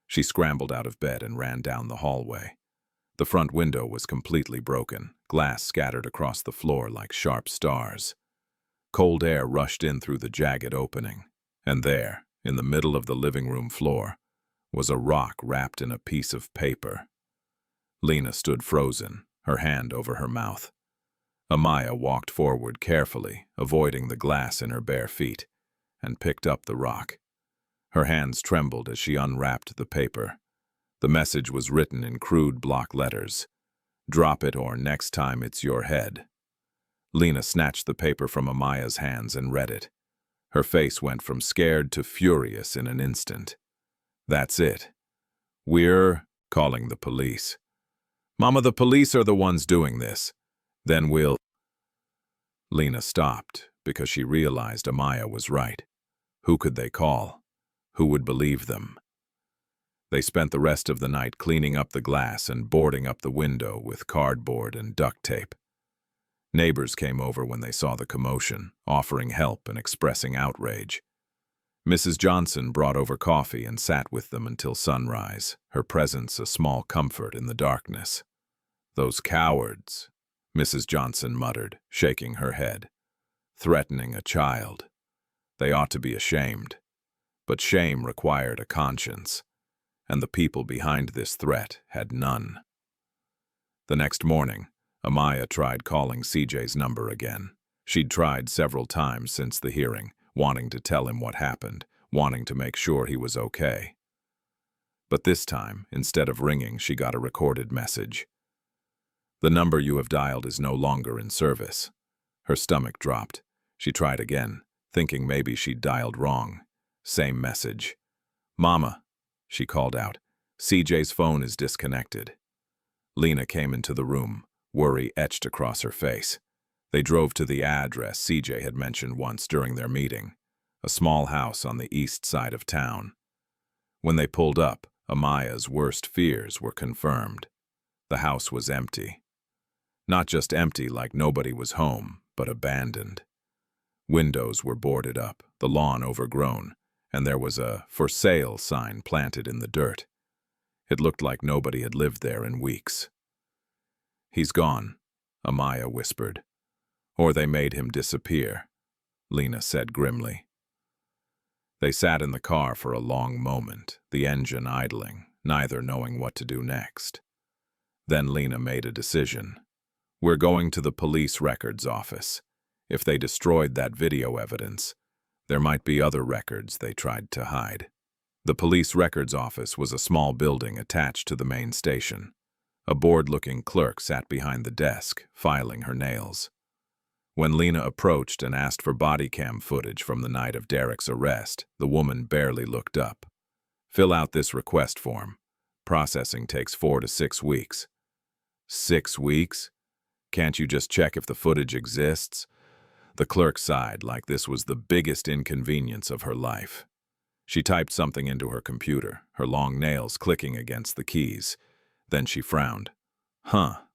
S1: She scrambled out of bed and ran down the hallway. The front window was completely broken, glass scattered across the floor like sharp stars. Cold air rushed in through the jagged opening, and there, in the middle of the living room floor, was a rock wrapped in a piece of paper. Lena stood frozen, her hand over her mouth. Amaya walked forward carefully, avoiding the glass in her bare feet, and picked up the rock. Her hands trembled as she unwrapped the paper. The message was written in crude block letters. "Drop it or next time it's your head." Lena snatched the paper from Amaya's hands and read it. Her face went from scared to furious in an instant. "That's it. We're calling the police." "Mama, the police are the ones doing this. Then we'll—" Lena stopped because she realized Amaya was right. Who could they call? Who would believe them? They spent the rest of the night cleaning up the glass and boarding up the window with cardboard and duct tape. Neighbors came over when they saw the commotion, offering help and expressing outrage. Mrs. Johnson brought over coffee and sat with them until sunrise, her presence a small comfort in the darkness. "Those cowards," Mrs. Johnson muttered, shaking her head. "Threatening a child. They ought to be ashamed." But shame required a conscience, and the people behind this threat had none. The next morning, Amaya tried calling CJ's number again. She'd tried several times since the hearing, wanting to tell him what happened, wanting to make sure he was okay. But this time, instead of ringing, she got a recorded message. "The number you have dialed is no longer in service." Her stomach dropped. She tried again, thinking maybe she'd dialed wrong. Same message. "Mama," she called out, "CJ's phone is disconnected." Lena came into the room, worry etched across her face. They drove to the address CJ had mentioned once during their meeting, a small house on the east side of town. When they pulled up, Amaya's worst fears were confirmed. The house was empty. Not just empty like nobody was home, but abandoned. Windows were boarded up, the lawn overgrown, and there was a "for sale" sign planted in the dirt. It looked like nobody had lived there in weeks. "He's gone," Amaya whispered. "Or they made him disappear," Lena said grimly. They sat in the car for a long moment, the engine idling, neither knowing what to do next. Then Lena made a decision. "We're going to the police records office. If they destroyed that video evidence, there might be other records they tried to hide." The police records office was a small building attached to the main station. A bored-looking clerk sat behind the desk, filing her nails. When Lena approached and asked for body cam footage from the night of Derrick's arrest, the woman barely looked up. "Fill out this request form. Processing takes 4 to 6 weeks." 6 weeks? Can't you just check if the footage exists? The clerk sighed like this was the biggest inconvenience of her life. She typed something into her computer, her long nails clicking against the keys. Then she frowned. "Huh,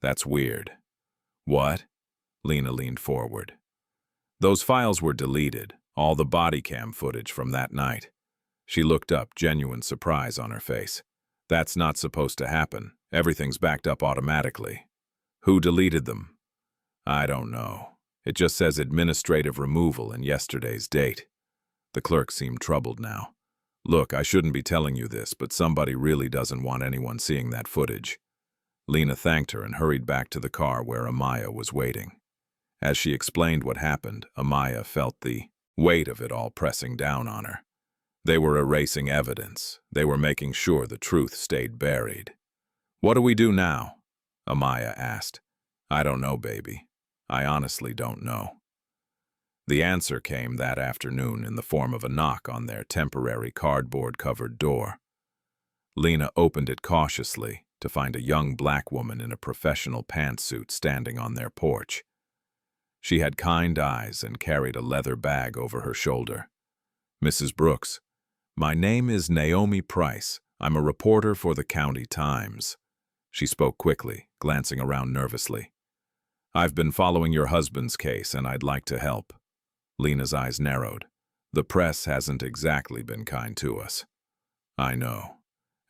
S1: that's weird." "What?" Lena leaned forward. Those files were deleted, all the body cam footage from that night. She looked up, genuine surprise on her face. That's not supposed to happen. Everything's backed up automatically. Who deleted them? I don't know. It just says administrative removal and yesterday's date. The clerk seemed troubled now. Look, I shouldn't be telling you this, but somebody really doesn't want anyone seeing that footage. Lena thanked her and hurried back to the car where Amaya was waiting. As she explained what happened, Amaya felt the weight of it all pressing down on her. They were erasing evidence. They were making sure the truth stayed buried. What do we do now? Amaya asked. I don't know, baby. I honestly don't know. The answer came that afternoon in the form of a knock on their temporary cardboard-covered door. Lena opened it cautiously to find a young black woman in a professional pantsuit standing on their porch. She had kind eyes and carried a leather bag over her shoulder. Mrs. Brooks, my name is Naomi Price. I'm a reporter for the County Times. She spoke quickly, glancing around nervously. I've been following your husband's case and I'd like to help. Lena's eyes narrowed. The press hasn't exactly been kind to us. I know,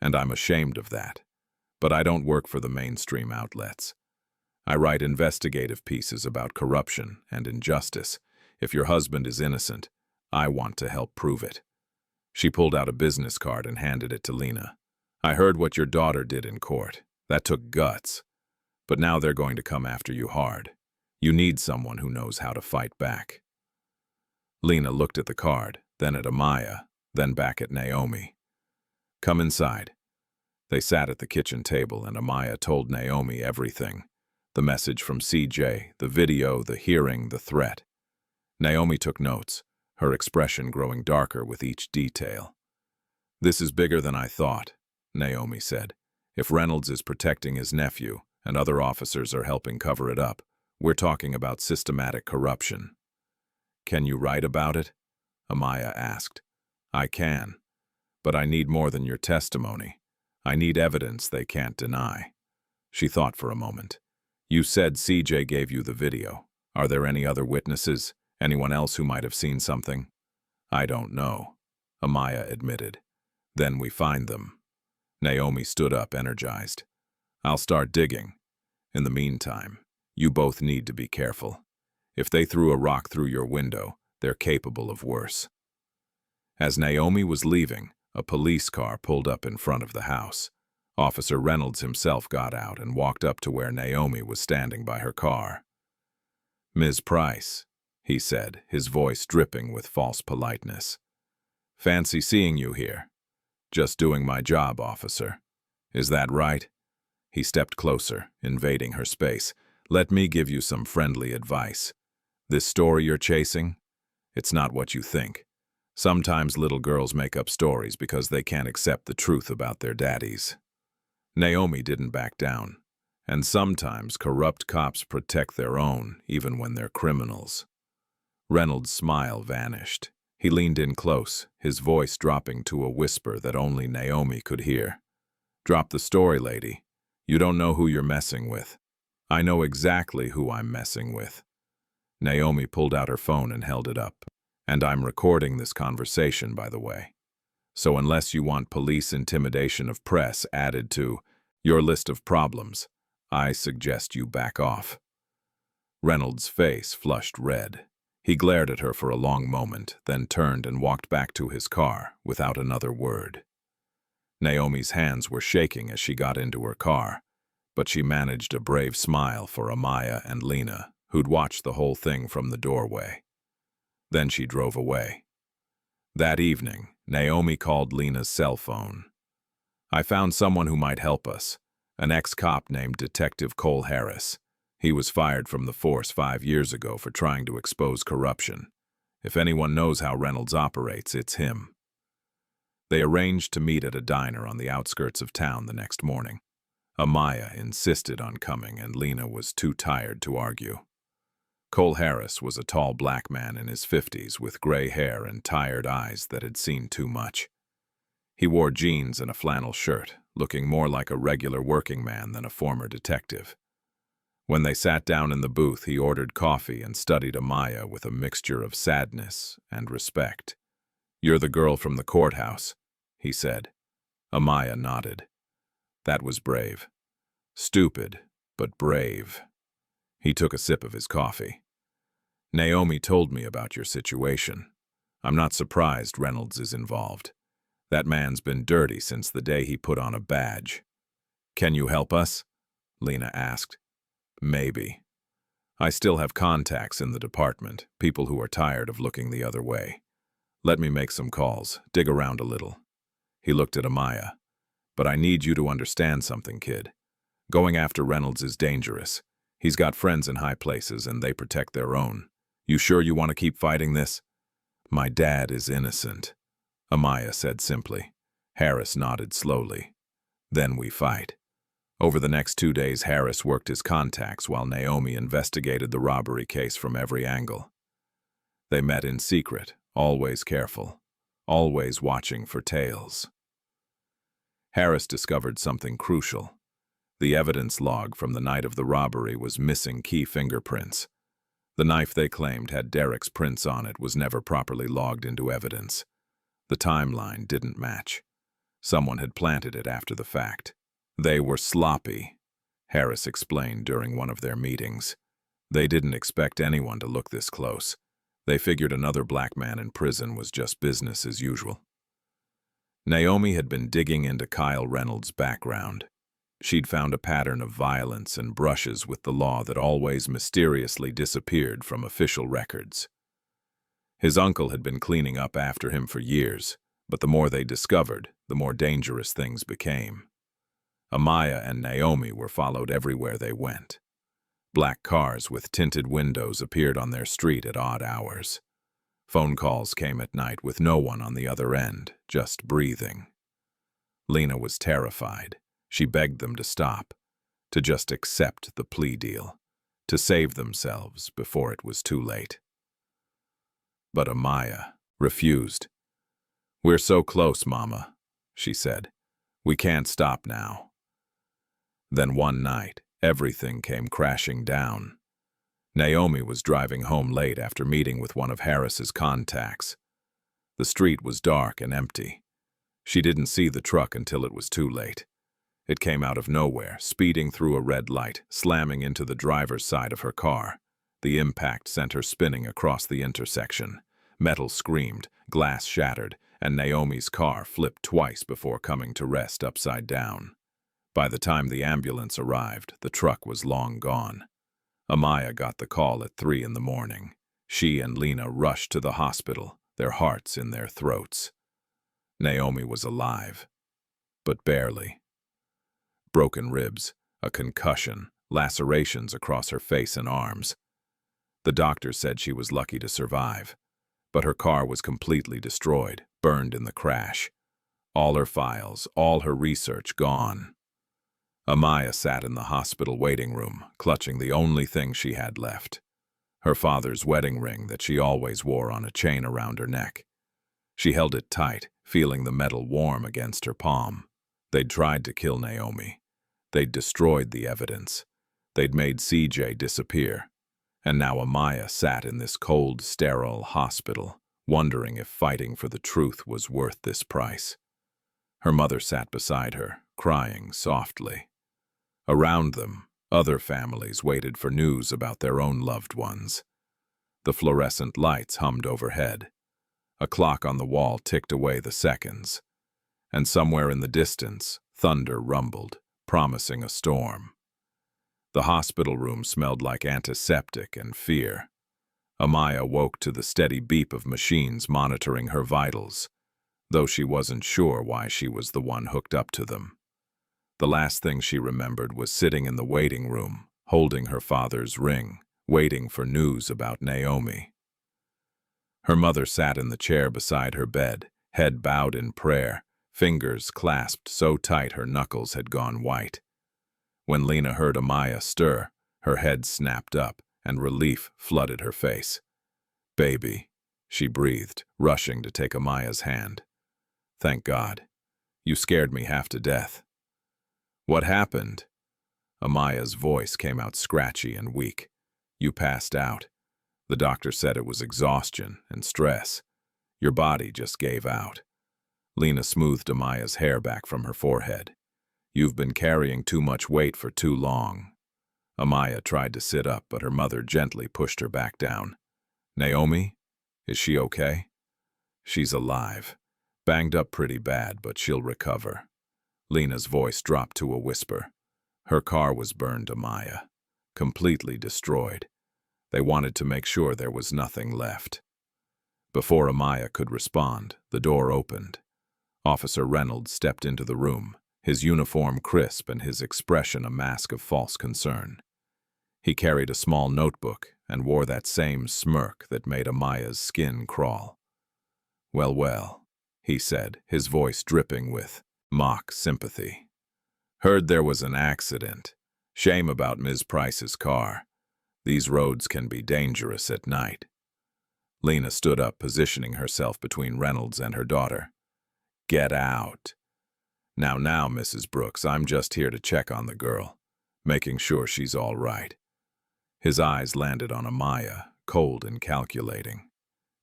S1: and I'm ashamed of that. But I don't work for the mainstream outlets. I write investigative pieces about corruption and injustice. If your husband is innocent, I want to help prove it. She pulled out a business card and handed it to Lena. I heard what your daughter did in court. That took guts. But now they're going to come after you hard. You need someone who knows how to fight back. Lena looked at the card, then at Amaya, then back at Naomi. Come inside. They sat at the kitchen table and Amaya told Naomi everything. The message from CJ, the video, the hearing, the threat. Naomi took notes, her expression growing darker with each detail. This is bigger than I thought, Naomi said. If Reynolds is protecting his nephew and other officers are helping cover it up, we're talking about systematic corruption. Can you write about it? Amaya asked. I can, but I need more than your testimony. I need evidence they can't deny. She thought for a moment. You said CJ gave you the video. Are there any other witnesses? Anyone else who might have seen something? I don't know, Amaya admitted. Then we find them. Naomi stood up, energized. I'll start digging. In the meantime, you both need to be careful. If they threw a rock through your window, they're capable of worse. As Naomi was leaving, a police car pulled up in front of the house. Officer Reynolds himself got out and walked up to where Naomi was standing by her car. Ms. Price, he said, his voice dripping with false politeness. Fancy seeing you here. Just doing my job, officer. Is that right? He stepped closer, invading her space. Let me give you some friendly advice. This story you're chasing? It's not what you think. Sometimes little girls make up stories because they can't accept the truth about their daddies. Naomi didn't back down. And sometimes corrupt cops protect their own, even when they're criminals. Reynolds' smile vanished. He leaned in close, his voice dropping to a whisper that only Naomi could hear. Drop the story, lady. You don't know who you're messing with. I know exactly who I'm messing with. Naomi pulled out her phone and held it up. And I'm recording this conversation, by the way. So unless you want police intimidation of press added to your list of problems, I suggest you back off. Reynolds' face flushed red. He glared at her for a long moment, then turned and walked back to his car without another word. Naomi's hands were shaking as she got into her car, but she managed a brave smile for Amaya and Lena, who'd watched the whole thing from the doorway. Then she drove away. That evening, Naomi called Lena's cell phone. I found someone who might help us, an ex-cop named Detective Cole Harris. He was fired from the force 5 years ago for trying to expose corruption. If anyone knows how Reynolds operates, it's him. They arranged to meet at a diner on the outskirts of town the next morning. Amaya insisted on coming, and Lena was too tired to argue. Cole Harris was a tall black man in his 50s with gray hair and tired eyes that had seen too much. He wore jeans and a flannel shirt, looking more like a regular working man than a former detective. When they sat down in the booth, he ordered coffee and studied Amaya with a mixture of sadness and respect. "You're the girl from the courthouse," he said. Amaya nodded. That was brave. Stupid, but brave. He took a sip of his coffee. "Naomi told me about your situation. I'm not surprised Reynolds is involved. That man's been dirty since the day he put on a badge." "Can you help us?" Lena asked. "Maybe. I still have contacts in the department, people who are tired of looking the other way. Let me make some calls, dig around a little." He looked at Amaya. "But I need you to understand something, kid. Going after Reynolds is dangerous. He's got friends in high places and they protect their own. You sure you want to keep fighting this?" "My dad is innocent," Amaya said simply. Harris nodded slowly. "Then we fight." Over the next 2 days, Harris worked his contacts while Naomi investigated the robbery case from every angle. They met in secret, always careful, always watching for tails. Harris discovered something crucial. The evidence log from the night of the robbery was missing key fingerprints. The knife they claimed had Derrick's prints on it was never properly logged into evidence. The timeline didn't match. Someone had planted it after the fact. "They were sloppy," Harris explained during one of their meetings. "They didn't expect anyone to look this close. They figured another black man in prison was just business as usual." Naomi had been digging into Kyle Reynolds' background. She'd found a pattern of violence and brushes with the law that always mysteriously disappeared from official records. His uncle had been cleaning up after him for years, but the more they discovered, the more dangerous things became. Amaya and Naomi were followed everywhere they went. Black cars with tinted windows appeared on their street at odd hours. Phone calls came at night with no one on the other end, just breathing. Lena was terrified. She begged them to stop, to just accept the plea deal, to save themselves before it was too late. But Amaya refused. "We're so close, Mama," she said. "We can't stop now." Then one night, everything came crashing down. Naomi was driving home late after meeting with one of Harris's contacts. The street was dark and empty. She didn't see the truck until it was too late. It came out of nowhere, speeding through a red light, slamming into the driver's side of her car. The impact sent her spinning across the intersection. Metal screamed, glass shattered, and Naomi's car flipped twice before coming to rest upside down. By the time the ambulance arrived, the truck was long gone. Amaya got the call at 3 in the morning. She and Lena rushed to the hospital, their hearts in their throats. Naomi was alive, but barely. Broken ribs, a concussion, lacerations across her face and arms. The doctor said she was lucky to survive, but her car was completely destroyed, burned in the crash. All her files, all her research gone. Amaya sat in the hospital waiting room, clutching the only thing she had left. Her father's wedding ring that she always wore on a chain around her neck. She held it tight, feeling the metal warm against her palm. They'd tried to kill Naomi. They'd destroyed the evidence. They'd made CJ disappear. And now Amaya sat in this cold, sterile hospital, wondering if fighting for the truth was worth this price. Her mother sat beside her, crying softly. Around them, other families waited for news about their own loved ones. The fluorescent lights hummed overhead. A clock on the wall ticked away the seconds. And somewhere in the distance, thunder rumbled, promising a storm. The hospital room smelled like antiseptic and fear. Amaya woke to the steady beep of machines monitoring her vitals, though she wasn't sure why she was the one hooked up to them. The last thing she remembered was sitting in the waiting room, holding her father's ring, waiting for news about Naomi. Her mother sat in the chair beside her bed, head bowed in prayer, fingers clasped so tight her knuckles had gone white. When Lena heard Amaya stir, her head snapped up and relief flooded her face. "Baby," she breathed, rushing to take Amaya's hand. "Thank God. You scared me half to death." "What happened?" Amaya's voice came out scratchy and weak. You passed out. The doctor said it was exhaustion and stress. Your body just gave out. Lena smoothed Amaya's hair back from her forehead. You've been carrying too much weight for too long. Amaya tried to sit up, but her mother gently pushed her back down. Naomi? Is she okay? She's alive. Banged up pretty bad, but she'll recover. Lena's voice dropped to a whisper. Her car was burned, Amaya. Completely destroyed. They wanted to make sure there was nothing left. Before Amaya could respond, the door opened. Officer Reynolds stepped into the room, his uniform crisp and his expression a mask of false concern. He carried a small notebook and wore that same smirk that made Amaya's skin crawl. Well, well, he said, his voice dripping with mock sympathy. Heard there was an accident. Shame about Ms. Price's car. These roads can be dangerous at night. Lena stood up, positioning herself between Reynolds and her daughter. Get out. Now, Mrs. Brooks, I'm just here to check on the girl, making sure she's all right. His eyes landed on Amaya, cold and calculating.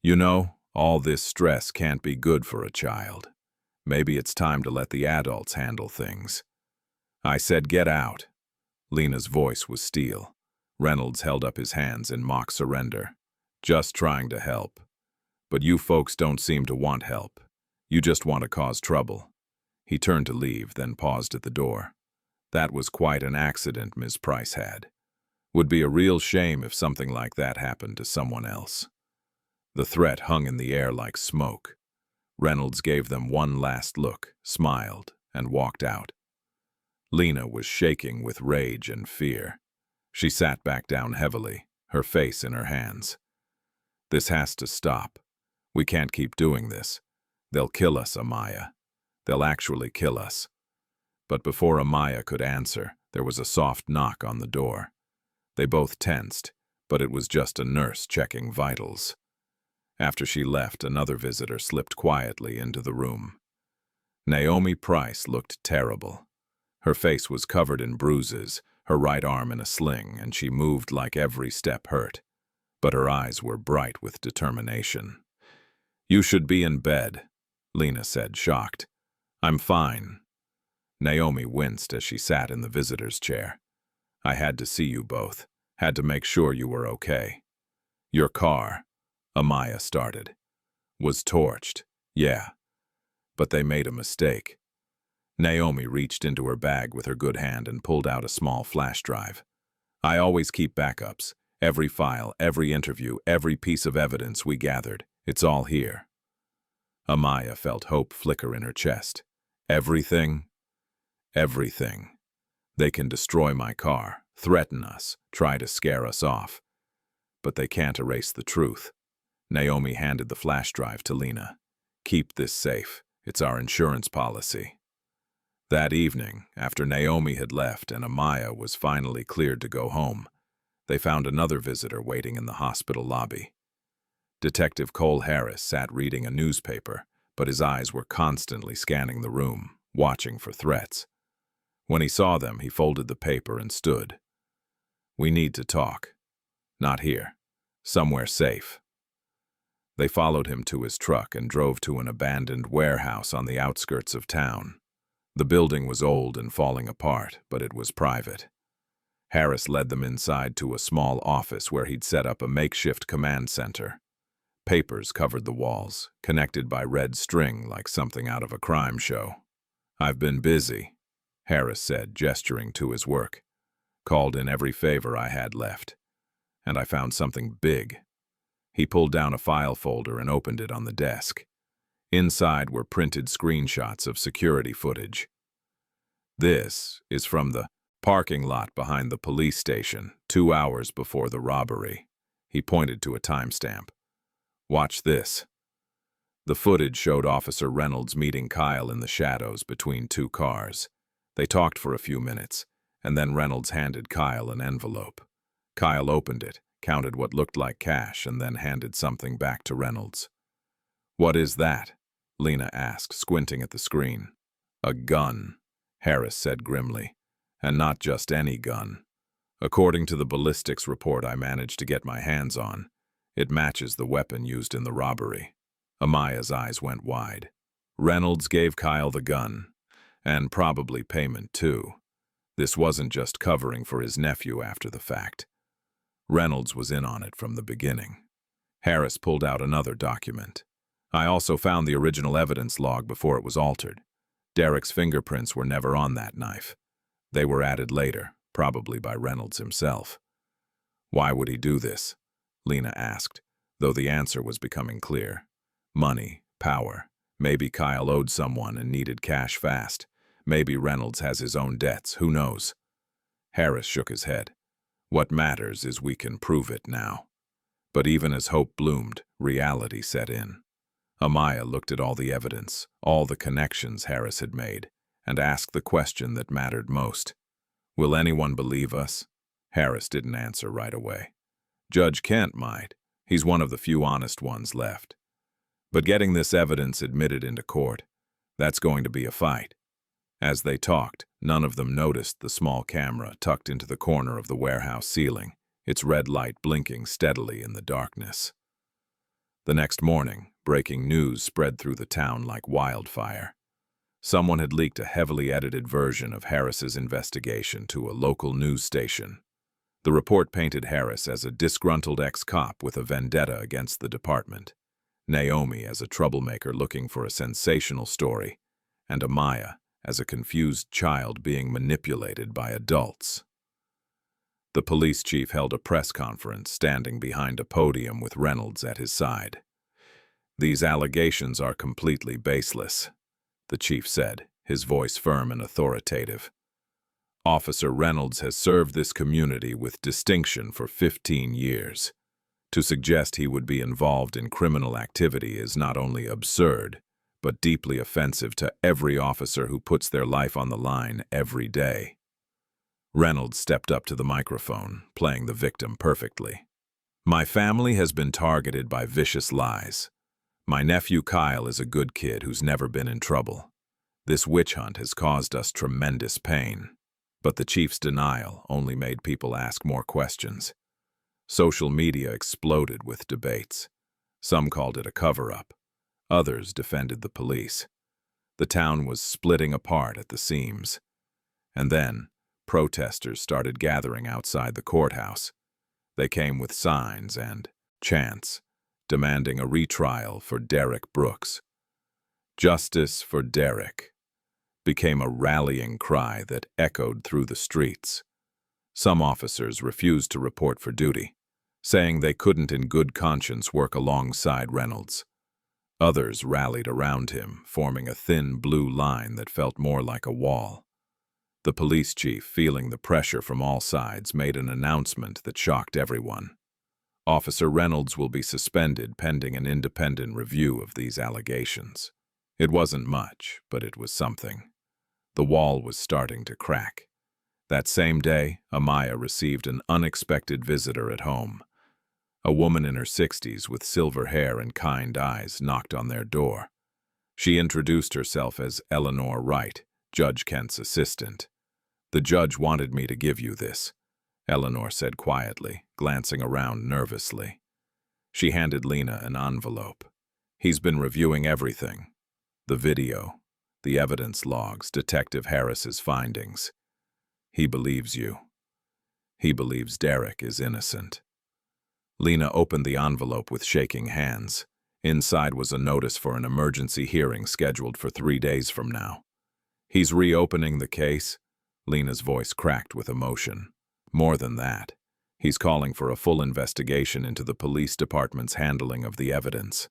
S1: You know, all this stress can't be good for a child. Maybe it's time to let the adults handle things. I said get out. Lena's voice was steel. Reynolds held up his hands in mock surrender. Just trying to help. But you folks don't seem to want help. You just want to cause trouble. He turned to leave, then paused at the door. That was quite an accident Ms. Price had. Would be a real shame if something like that happened to someone else. The threat hung in the air like smoke. Reynolds gave them one last look, smiled, and walked out. Lena was shaking with rage and fear. She sat back down heavily, her face in her hands. This has to stop. We can't keep doing this. They'll kill us, Amaya. They'll actually kill us. But before Amaya could answer, there was a soft knock on the door. They both tensed, but it was just a nurse checking vitals. After she left, another visitor slipped quietly into the room. Naomi Price looked terrible. Her face was covered in bruises, her right arm in a sling, and she moved like every step hurt. But her eyes were bright with determination. You should be in bed, Lena said, shocked. I'm fine. Naomi winced as she sat in the visitor's chair. I had to see you both. Had to make sure you were okay. Your car, Amaya started, was torched, yeah. But they made a mistake. Naomi reached into her bag with her good hand and pulled out a small flash drive. I always keep backups. Every file, every interview, every piece of evidence we gathered. It's all here. Amaya felt hope flicker in her chest. Everything? Everything. They can destroy my car, threaten us, try to scare us off. But they can't erase the truth. Naomi handed the flash drive to Lena. Keep this safe. It's our insurance policy. That evening, after Naomi had left and Amaya was finally cleared to go home, they found another visitor waiting in the hospital lobby. Detective Cole Harris sat reading a newspaper, but his eyes were constantly scanning the room, watching for threats. When he saw them, he folded the paper and stood. We need to talk. Not here. Somewhere safe. They followed him to his truck and drove to an abandoned warehouse on the outskirts of town. The building was old and falling apart, but it was private. Harris led them inside to a small office where he'd set up a makeshift command center. Papers covered the walls, connected by red string like something out of a crime show. I've been busy, Harris said, gesturing to his work. Called in every favor I had left. And I found something big. He pulled down a file folder and opened it on the desk. Inside were printed screenshots of security footage. This is from the parking lot behind the police station, 2 hours before the robbery. He pointed to a timestamp. Watch this. The footage showed Officer Reynolds meeting Kyle in the shadows between two cars. They talked for a few minutes, and then Reynolds handed Kyle an envelope. Kyle opened it, counted what looked like cash, and then handed something back to Reynolds. What is that? Lena asked, squinting at the screen. A gun, Harris said grimly. And not just any gun. According to the ballistics report I managed to get my hands on, it matches the weapon used in the robbery. Amaya's eyes went wide. Reynolds gave Kyle the gun, and probably payment too. This wasn't just covering for his nephew after the fact. Reynolds was in on it from the beginning. Harris pulled out another document. I also found the original evidence log before it was altered. Derrick's fingerprints were never on that knife. They were added later, probably by Reynolds himself. Why would he do this? Lena asked, though the answer was becoming clear. Money, power. Maybe Kyle owed someone and needed cash fast. Maybe Reynolds has his own debts, who knows? Harris shook his head. What matters is we can prove it now. But even as hope bloomed, reality set in. Amaya looked at all the evidence, all the connections Harris had made, and asked the question that mattered most. Will anyone believe us? Harris didn't answer right away. Judge Kent might. He's one of the few honest ones left. But getting this evidence admitted into court, that's going to be a fight. As they talked, none of them noticed the small camera tucked into the corner of the warehouse ceiling, its red light blinking steadily in the darkness. The next morning, breaking news spread through the town like wildfire. Someone had leaked a heavily edited version of Harris's investigation to a local news station. The report painted Harris as a disgruntled ex-cop with a vendetta against the department, Naomi as a troublemaker looking for a sensational story, and Amaya as a confused child being manipulated by adults. The police chief held a press conference standing behind a podium with Reynolds at his side. These allegations are completely baseless, the chief said, his voice firm and authoritative. Officer Reynolds has served this community with distinction for 15 years. To suggest he would be involved in criminal activity is not only absurd, but deeply offensive to every officer who puts their life on the line every day. Reynolds stepped up to the microphone, playing the victim perfectly. My family has been targeted by vicious lies. My nephew Kyle is a good kid who's never been in trouble. This witch hunt has caused us tremendous pain. But the chief's denial only made people ask more questions. Social media exploded with debates. Some called it a cover-up. Others defended the police. The town was splitting apart at the seams. And then, protesters started gathering outside the courthouse. They came with signs and chants, demanding a retrial for Derrick Brooks. Justice for Derrick became a rallying cry that echoed through the streets. Some officers refused to report for duty, saying they couldn't in good conscience work alongside Reynolds. Others rallied around him, forming a thin blue line that felt more like a wall. The police chief, feeling the pressure from all sides, made an announcement that shocked everyone. Officer Reynolds will be suspended pending an independent review of these allegations. It wasn't much, but it was something. The wall was starting to crack. That same day, Amaya received an unexpected visitor at home. A woman in her 60s with silver hair and kind eyes knocked on their door. She introduced herself as Eleanor Wright, Judge Kent's assistant. The judge wanted me to give you this, Eleanor said quietly, glancing around nervously. She handed Lena an envelope. He's been reviewing everything. The video, the evidence logs, Detective Harris's findings. He believes you. He believes Derrick is innocent. Lena opened the envelope with shaking hands. Inside was a notice for an emergency hearing scheduled for 3 days from now. He's reopening the case? Lena's voice cracked with emotion. More than that, he's calling for a full investigation into the police department's handling of the evidence.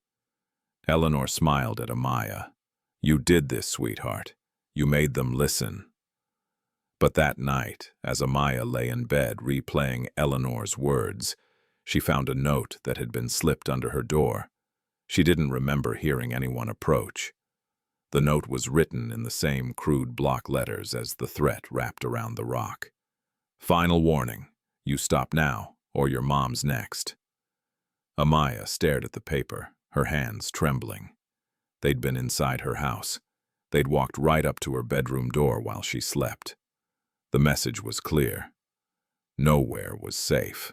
S1: Eleanor smiled at Amaya. You did this, sweetheart. You made them listen. But that night, as Amaya lay in bed replaying Eleanor's words, she found a note that had been slipped under her door. She didn't remember hearing anyone approach. The note was written in the same crude block letters as the threat wrapped around the rock. Final warning, you stop now, or your mom's next. Amaya stared at the paper, her hands trembling. They'd been inside her house. They'd walked right up to her bedroom door while she slept. The message was clear. Nowhere was safe.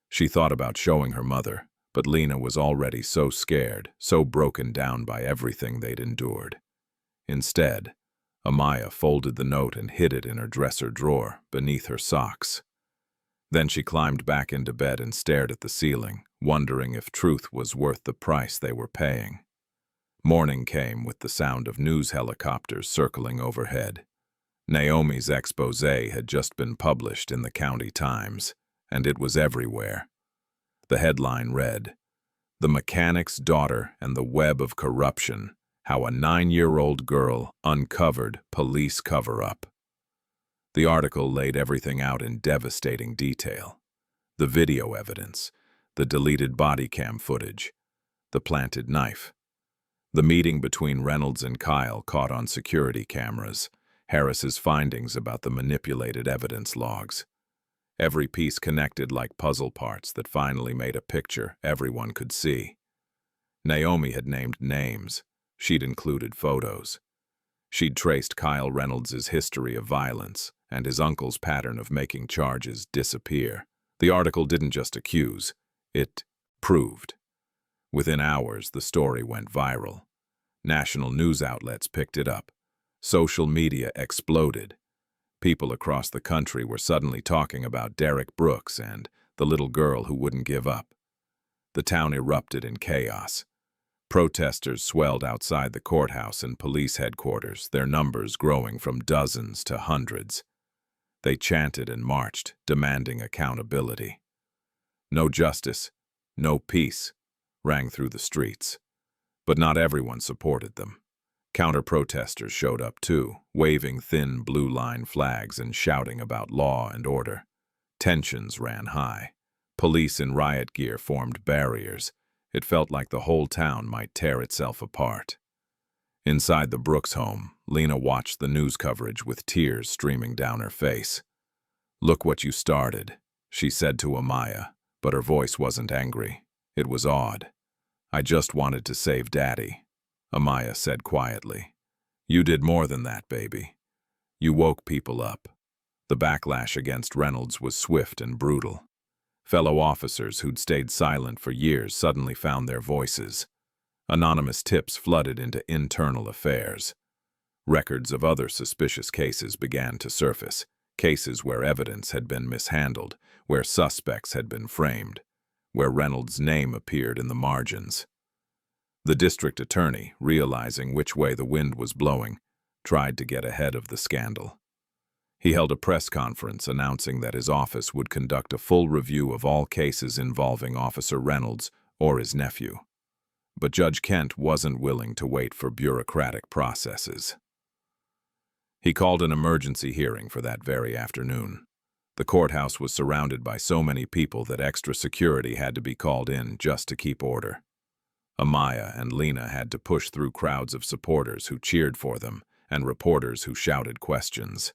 S1: She thought about showing her mother, but Lena was already so scared, so broken down by everything they'd endured. Instead, Amaya folded the note and hid it in her dresser drawer, beneath her socks. Then she climbed back into bed and stared at the ceiling, wondering if truth was worth the price they were paying. Morning came with the sound of news helicopters circling overhead. Naomi's exposé had just been published in the County Times, and it was everywhere. The headline read, "The Mechanic's Daughter and the Web of Corruption, How a 9-Year-Old Girl Uncovered Police Cover-Up." The article laid everything out in devastating detail. The video evidence, the deleted body cam footage, the planted knife. The meeting between Reynolds and Kyle caught on security cameras, Harris's findings about the manipulated evidence logs. Every piece connected like puzzle parts that finally made a picture everyone could see. Naomi had named names. She'd included photos. She'd traced Kyle Reynolds' history of violence and his uncle's pattern of making charges disappear. The article didn't just accuse, it proved. Within hours, the story went viral. National news outlets picked it up. Social media exploded. People across the country were suddenly talking about Derrick Brooks and the little girl who wouldn't give up. The town erupted in chaos. Protesters swelled outside the courthouse and police headquarters, their numbers growing from dozens to hundreds. They chanted and marched, demanding accountability. "No justice, no peace," rang through the streets. But not everyone supported them. Counter-protesters showed up too, waving thin blue-line flags and shouting about law and order. Tensions ran high. Police in riot gear formed barriers. It felt like the whole town might tear itself apart. Inside the Brooks home, Lena watched the news coverage with tears streaming down her face. "Look what you started," she said to Amaya, but her voice wasn't angry. It was awed. "I just wanted to save Daddy," Amaya said quietly. "You did more than that, baby. You woke people up." The backlash against Reynolds was swift and brutal. Fellow officers who'd stayed silent for years suddenly found their voices. Anonymous tips flooded into internal affairs. Records of other suspicious cases began to surface, cases where evidence had been mishandled, where suspects had been framed, where Reynolds' name appeared in the margins. The district attorney, realizing which way the wind was blowing, tried to get ahead of the scandal. He held a press conference announcing that his office would conduct a full review of all cases involving Officer Reynolds or his nephew. But Judge Kent wasn't willing to wait for bureaucratic processes. He called an emergency hearing for that very afternoon. The courthouse was surrounded by so many people that extra security had to be called in just to keep order. Amaya and Lena had to push through crowds of supporters who cheered for them and reporters who shouted questions.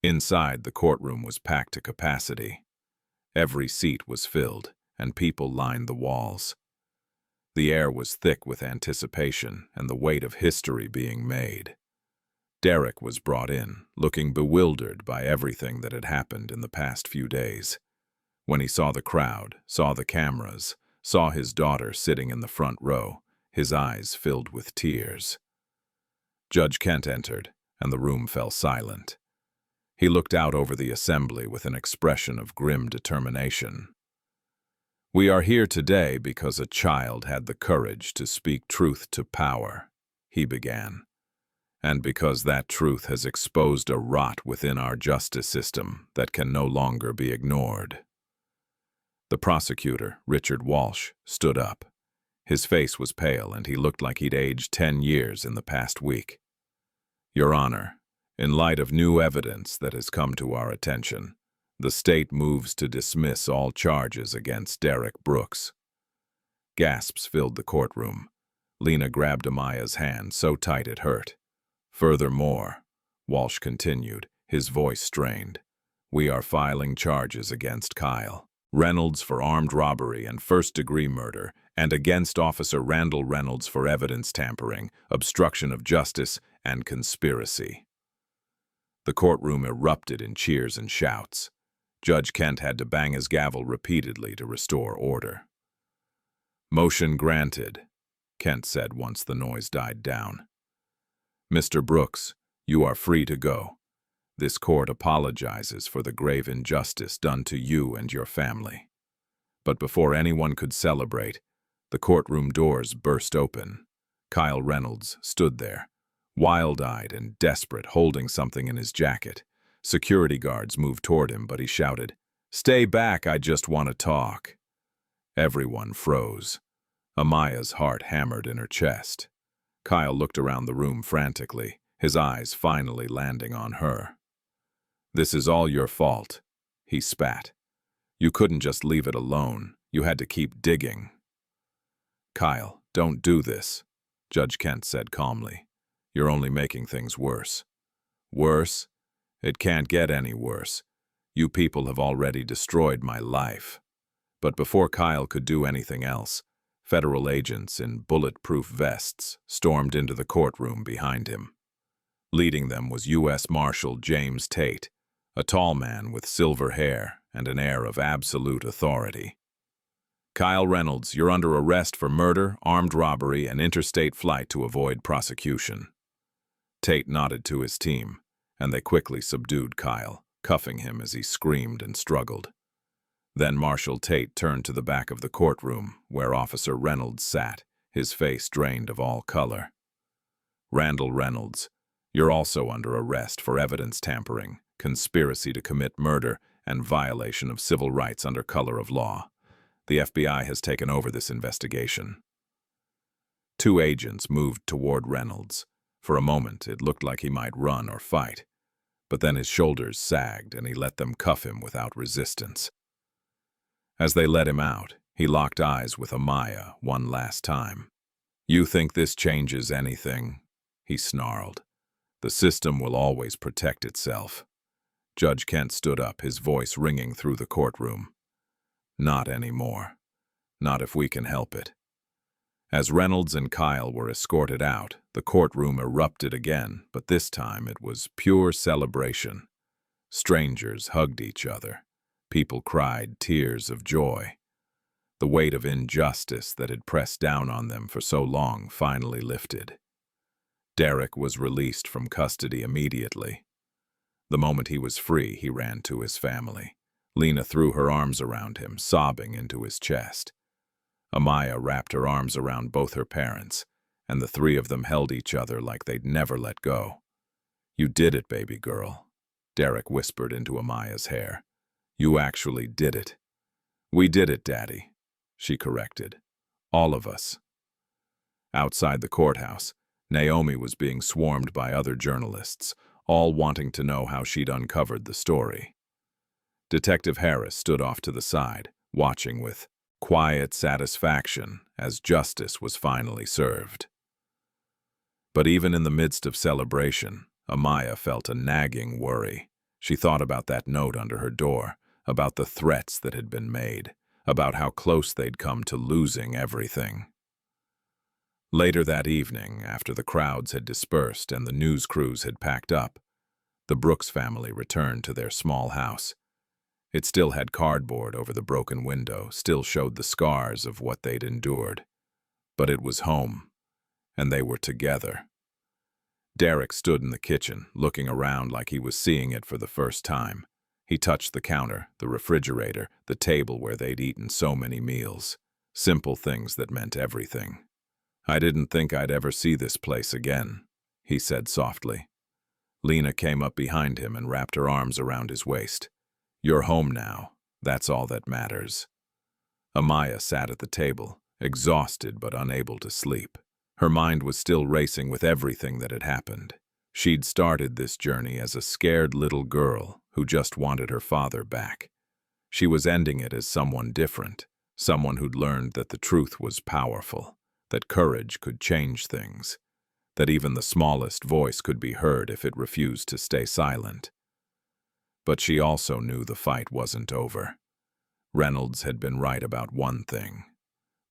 S1: Inside, the courtroom was packed to capacity. Every seat was filled, and people lined the walls. The air was thick with anticipation and the weight of history being made. Derrick was brought in, looking bewildered by everything that had happened in the past few days. When he saw the crowd, saw the cameras, saw his daughter sitting in the front row, his eyes filled with tears. Judge Kent entered, and the room fell silent. He looked out over the assembly with an expression of grim determination. "We are here today because a child had the courage to speak truth to power," he began, "and because that truth has exposed a rot within our justice system that can no longer be ignored." The prosecutor, Richard Walsh, stood up. His face was pale and he looked like he'd aged 10 years in the past week. "Your Honor, in light of new evidence that has come to our attention, the state moves to dismiss all charges against Derrick Brooks." Gasps filled the courtroom. Lena grabbed Amaya's hand so tight it hurt. "Furthermore," Walsh continued, his voice strained, "we are filing charges against Kyle Reynolds for armed robbery and first-degree murder, and against Officer Randall Reynolds for evidence tampering, obstruction of justice, and conspiracy." The courtroom erupted in cheers and shouts. Judge Kent had to bang his gavel repeatedly to restore order. "Motion granted," Kent said once the noise died down. "Mr. Brooks, you are free to go. This court apologizes for the grave injustice done to you and your family." But before anyone could celebrate, the courtroom doors burst open. Kyle Reynolds stood there, wild-eyed and desperate, holding something in his jacket. Security guards moved toward him, but he shouted, "Stay back, I just want to talk." Everyone froze. Amaya's heart hammered in her chest. Kyle looked around the room frantically, his eyes finally landing on her. "This is all your fault," he spat. "You couldn't just leave it alone. You had to keep digging." "Kyle, don't do this," Judge Kent said calmly. "You're only making things worse." "Worse? It can't get any worse. You people have already destroyed my life." But before Kyle could do anything else, federal agents in bulletproof vests stormed into the courtroom behind him. Leading them was U.S. Marshal James Tate, a tall man with silver hair and an air of absolute authority. "Kyle Reynolds, you're under arrest for murder, armed robbery, and interstate flight to avoid prosecution." Tate nodded to his team, and they quickly subdued Kyle, cuffing him as he screamed and struggled. Then Marshal Tate turned to the back of the courtroom, where Officer Reynolds sat, his face drained of all color. "Randall Reynolds, you're also under arrest for evidence tampering, conspiracy to commit murder, and violation of civil rights under color of law. The FBI has taken over this investigation." Two agents moved toward Reynolds. For a moment, it looked like he might run or fight, but then his shoulders sagged and he let them cuff him without resistance. As they let him out, he locked eyes with Amaya one last time. "You think this changes anything?" he snarled. "The system will always protect itself." Judge Kent stood up, his voice ringing through the courtroom. "Not anymore. Not if we can help it." As Reynolds and Kyle were escorted out, the courtroom erupted again, but this time it was pure celebration. Strangers hugged each other. People cried tears of joy. The weight of injustice that had pressed down on them for so long finally lifted. Derrick was released from custody immediately. The moment he was free, he ran to his family. Lena threw her arms around him, sobbing into his chest. Amaya wrapped her arms around both her parents, and the three of them held each other like they'd never let go. "You did it, baby girl," Derrick whispered into Amaya's hair. "You actually did it." "We did it, Daddy," she corrected. "All of us." Outside the courthouse, Naomi was being swarmed by other journalists, all wanting to know how she'd uncovered the story. Detective Harris stood off to the side, watching with quiet satisfaction as justice was finally served. But even in the midst of celebration, Amaya felt a nagging worry. She thought about that note under her door, about the threats that had been made, about how close they'd come to losing everything. Later that evening, after the crowds had dispersed and the news crews had packed up, the Brooks family returned to their small house. It still had cardboard over the broken window, still showed the scars of what they'd endured. But it was home, and they were together. Derrick stood in the kitchen, looking around like he was seeing it for the first time. He touched the counter, the refrigerator, the table where they'd eaten so many meals. Simple things that meant everything. "I didn't think I'd ever see this place again," he said softly. Lena came up behind him and wrapped her arms around his waist. "You're home now. That's all that matters." Amaya sat at the table, exhausted but unable to sleep. Her mind was still racing with everything that had happened. She'd started this journey as a scared little girl who just wanted her father back. She was ending it as someone different, someone who'd learned that the truth was powerful, that courage could change things, that even the smallest voice could be heard if it refused to stay silent. But she also knew the fight wasn't over. Reynolds had been right about one thing.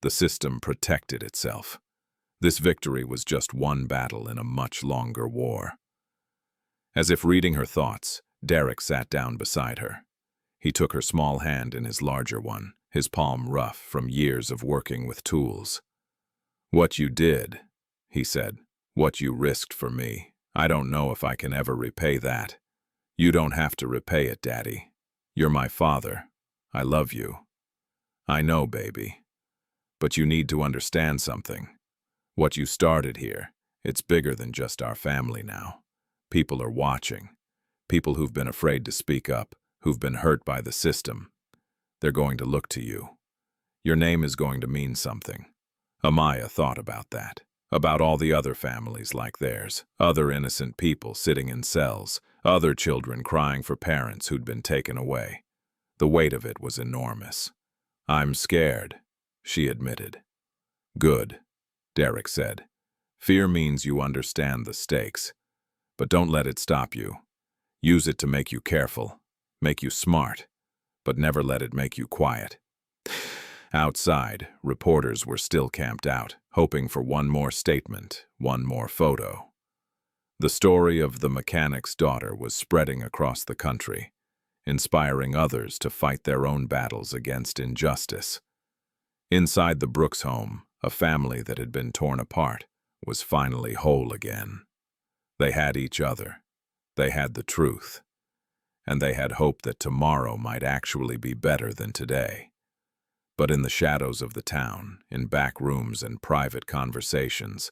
S1: The system protected itself. This victory was just one battle in a much longer war. As if reading her thoughts, Derrick sat down beside her. He took her small hand in his larger one, his palm rough from years of working with tools. "What you did," he said, "what you risked for me, I don't know if I can ever repay that. You don't have to repay it, Daddy. You're my father. I love you. I know, baby. But you need to understand something. What you started here, it's bigger than just our family now. People are watching. People who've been afraid to speak up, who've been hurt by the system. They're going to look to you. Your name is going to mean something." Amaya thought about that, about all the other families like theirs, other innocent people sitting in cells, other children crying for parents who'd been taken away. The weight of it was enormous. "I'm scared," she admitted. "Good," Derrick said. "Fear means you understand the stakes. But don't let it stop you. Use it to make you careful, make you smart, but never let it make you quiet." Outside, reporters were still camped out, hoping for one more statement, one more photo. The story of the mechanic's daughter was spreading across the country, inspiring others to fight their own battles against injustice. Inside the Brooks home, a family that had been torn apart was finally whole again. They had each other. They had the truth. And they had hope that tomorrow might actually be better than today. But in the shadows of the town, in back rooms and private conversations,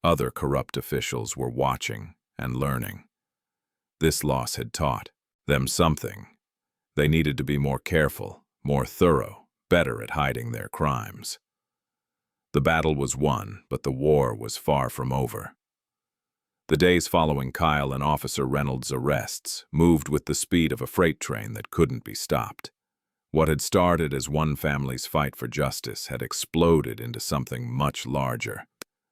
S1: other corrupt officials were watching and learning. This loss had taught them something. They needed to be more careful, more thorough, better at hiding their crimes. The battle was won, but the war was far from over. The days following Kyle and Officer Reynolds' arrests moved with the speed of a freight train that couldn't be stopped. What had started as one family's fight for justice had exploded into something much larger,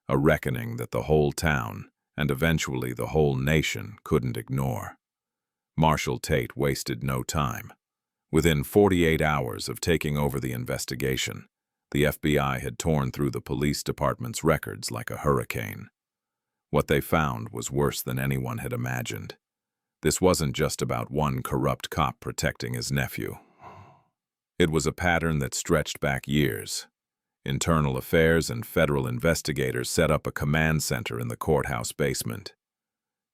S1: a reckoning that the whole town, and eventually the whole nation, couldn't ignore. Marshal Tate wasted no time. Within 48 hours of taking over the investigation, the FBI had torn through the police department's records like a hurricane. What they found was worse than anyone had imagined. This wasn't just about one corrupt cop protecting his nephew. It was a pattern that stretched back years. Internal Affairs and federal investigators set up a command center in the courthouse basement.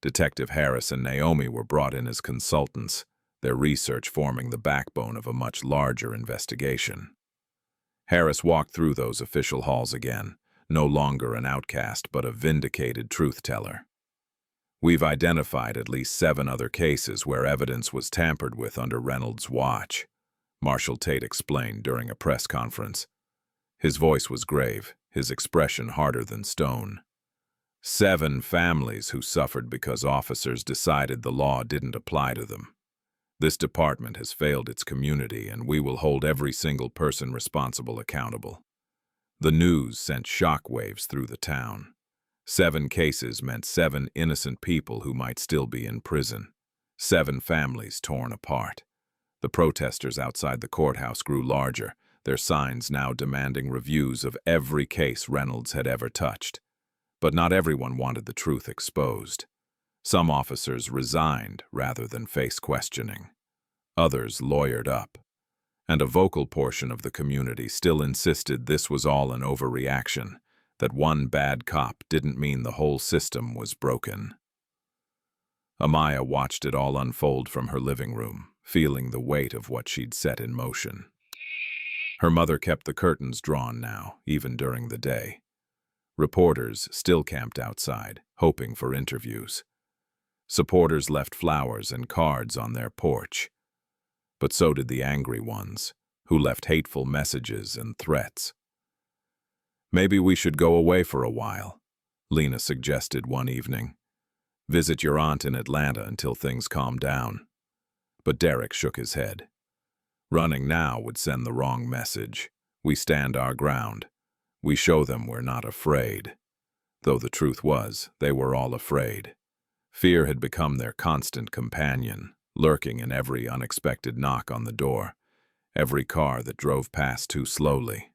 S1: Detective Harris and Naomi were brought in as consultants, their research forming the backbone of a much larger investigation. Harris walked through those official halls again, no longer an outcast but a vindicated truth-teller. "We've identified at least 7 other cases where evidence was tampered with under Reynolds' watch," Marshal Tate explained during a press conference. His voice was grave, his expression harder than stone. 7 families who suffered because officers decided the law didn't apply to them. This department has failed its community, and we will hold every single person responsible accountable. The news sent shockwaves through the town. 7 cases meant 7 innocent people who might still be in prison. 7 families torn apart. The protesters outside the courthouse grew larger, their signs now demanding reviews of every case Reynolds had ever touched. But not everyone wanted the truth exposed. Some officers resigned rather than face questioning. Others lawyered up. And a vocal portion of the community still insisted this was all an overreaction, that one bad cop didn't mean the whole system was broken. Amaya watched it all unfold from her living room, feeling the weight of what she'd set in motion. Her mother kept the curtains drawn now, even during the day. Reporters still camped outside, hoping for interviews. Supporters left flowers and cards on their porch. But so did the angry ones, who left hateful messages and threats. "Maybe we should go away for a while," Lena suggested one evening. "Visit your aunt in Atlanta until things calm down." But Derrick shook his head. "Running now would send the wrong message. We stand our ground. We show them we're not afraid." Though the truth was, they were all afraid. Fear had become their constant companion, lurking in every unexpected knock on the door, every car that drove past too slowly.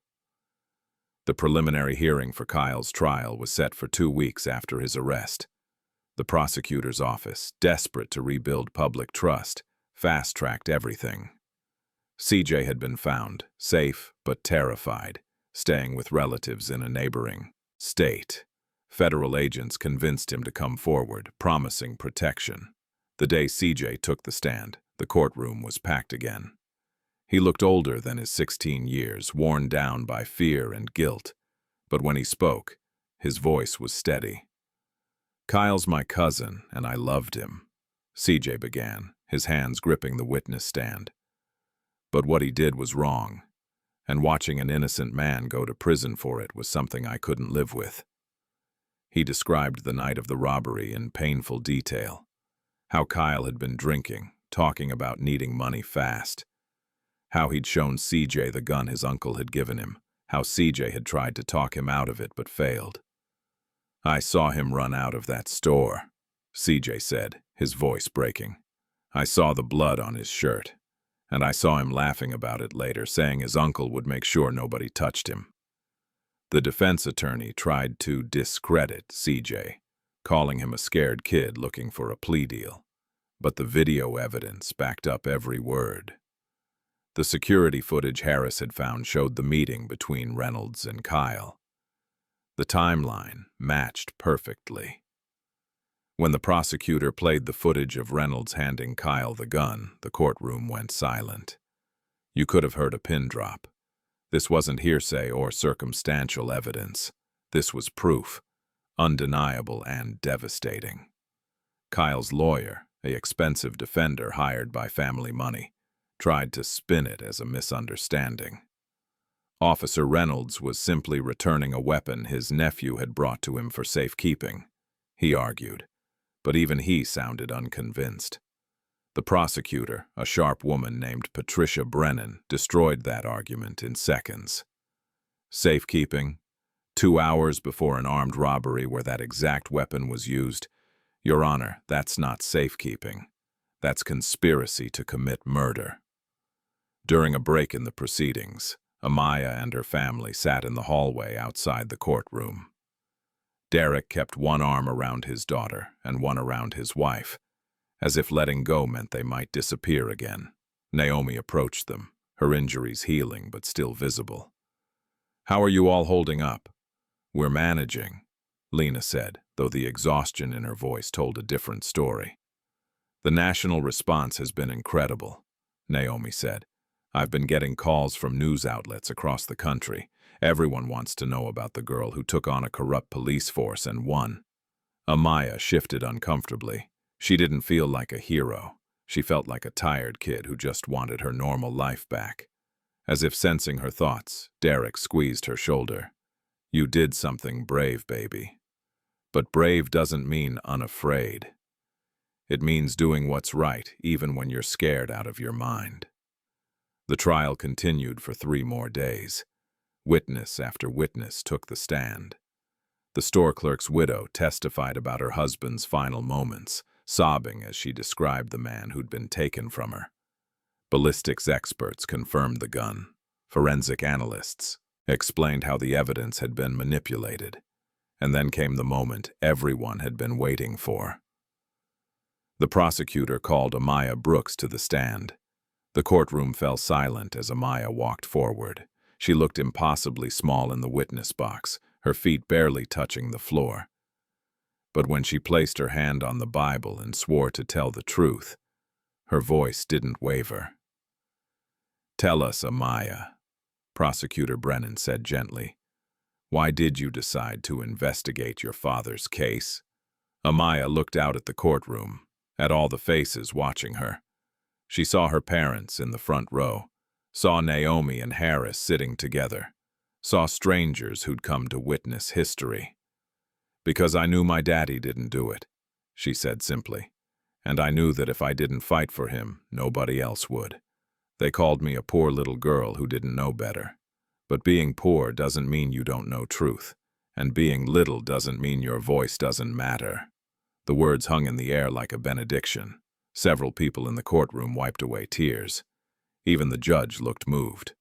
S1: The preliminary hearing for Kyle's trial was set for 2 weeks after his arrest. The prosecutor's office, desperate to rebuild public trust, fast-tracked everything. CJ had been found, safe but terrified, staying with relatives in a neighboring state. Federal agents convinced him to come forward, promising protection. The day CJ took the stand, the courtroom was packed again. He looked older than his 16 years, worn down by fear and guilt. But when he spoke, his voice was steady. "Kyle's my cousin, and I loved him," CJ began, his hands gripping the witness stand. "But what he did was wrong, and watching an innocent man go to prison for it was something I couldn't live with." He described the night of the robbery in painful detail. How Kyle had been drinking, talking about needing money fast. How he'd shown CJ the gun his uncle had given him. How CJ had tried to talk him out of it but failed. "I saw him run out of that store," CJ said, his voice breaking. "I saw the blood on his shirt, and I saw him laughing about it later, saying his uncle would make sure nobody touched him." The defense attorney tried to discredit CJ, calling him a scared kid looking for a plea deal. But the video evidence backed up every word. The security footage Harris had found showed the meeting between Reynolds and Kyle. The timeline matched perfectly. When the prosecutor played the footage of Reynolds handing Kyle the gun, the courtroom went silent. You could have heard a pin drop. This wasn't hearsay or circumstantial evidence. This was proof, undeniable and devastating. Kyle's lawyer, an expensive defender hired by family money, tried to spin it as a misunderstanding. Officer Reynolds was simply returning a weapon his nephew had brought to him for safekeeping, he argued, but even he sounded unconvinced. The prosecutor, a sharp woman named Patricia Brennan, destroyed that argument in seconds. Safekeeping? 2 hours before an armed robbery where that exact weapon was used? Your Honor, that's not safekeeping. That's conspiracy to commit murder. During a break in the proceedings, Amaya and her family sat in the hallway outside the courtroom. Derrick kept one arm around his daughter and one around his wife, as if letting go meant they might disappear again. Naomi approached them, her injuries healing but still visible. "How are you all holding up?" "We're managing," Lena said, though the exhaustion in her voice told a different story. "The national response has been incredible," Naomi said. "I've been getting calls from news outlets across the country. Everyone wants to know about the girl who took on a corrupt police force and won." Amaya shifted uncomfortably. She didn't feel like a hero. She felt like a tired kid who just wanted her normal life back. As if sensing her thoughts, Derrick squeezed her shoulder. "You did something brave, baby. But brave doesn't mean unafraid. It means doing what's right, even when you're scared out of your mind." The trial continued for 3 more days. Witness after witness took the stand. The store clerk's widow testified about her husband's final moments, sobbing as she described the man who'd been taken from her. Ballistics experts confirmed the gun. Forensic analysts explained how the evidence had been manipulated. And then came the moment everyone had been waiting for. The prosecutor called Amaya Brooks to the stand. The courtroom fell silent as Amaya walked forward. She looked impossibly small in the witness box, her feet barely touching the floor. But when she placed her hand on the Bible and swore to tell the truth, her voice didn't waver. "Tell us, Amaya," Prosecutor Brennan said gently. "Why did you decide to investigate your father's case?" Amaya looked out at the courtroom, at all the faces watching her. She saw her parents in the front row, saw Naomi and Harris sitting together, saw strangers who'd come to witness history. "Because I knew my daddy didn't do it," she said simply. "And I knew that if I didn't fight for him, nobody else would. They called me a poor little girl who didn't know better. But being poor doesn't mean you don't know truth, and being little doesn't mean your voice doesn't matter." The words hung in the air like a benediction. Several people in the courtroom wiped away tears. Even the judge looked moved.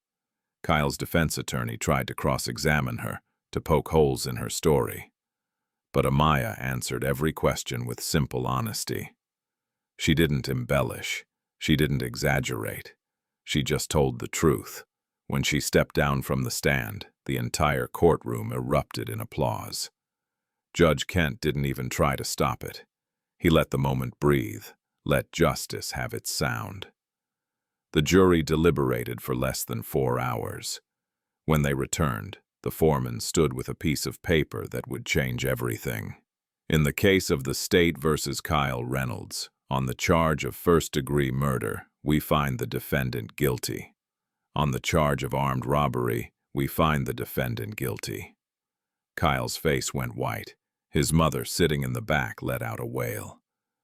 S1: Kyle's defense attorney tried to cross-examine her, to poke holes in her story. But Amaya answered every question with simple honesty. She didn't embellish. She didn't exaggerate. She just told the truth. When she stepped down from the stand, the entire courtroom erupted in applause. Judge Kent didn't even try to stop it. He let the moment breathe, let justice have its sound. The jury deliberated for less than 4 hours. When they returned, the foreman stood with a piece of paper that would change everything. In the case of the state versus Kyle Reynolds, on the charge of first-degree murder, we find the defendant guilty. On the charge of armed robbery, we find the defendant guilty. Kyle's face went white. His mother, sitting in the back, let out a wail.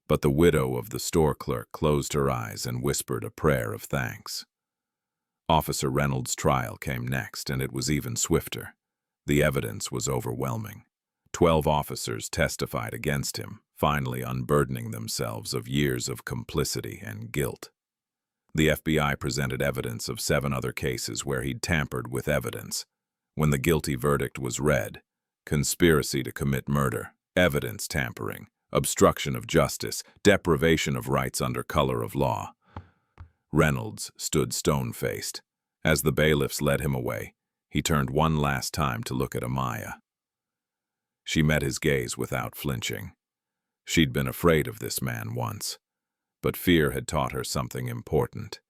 S1: But the widow of the store clerk closed her eyes and whispered a prayer of thanks. Officer Reynolds' trial came next, and it was even swifter. The evidence was overwhelming. 12 officers testified against him, finally unburdening themselves of years of complicity and guilt. The FBI presented evidence of 7 other cases where he'd tampered with evidence. When the guilty verdict was read, conspiracy to commit murder, evidence tampering, obstruction of justice, deprivation of rights under color of law. Reynolds stood stone-faced. As the bailiffs led him away, he turned one last time to look at Amaya. She met his gaze without flinching. She'd been afraid of this man once, but fear had taught her something important.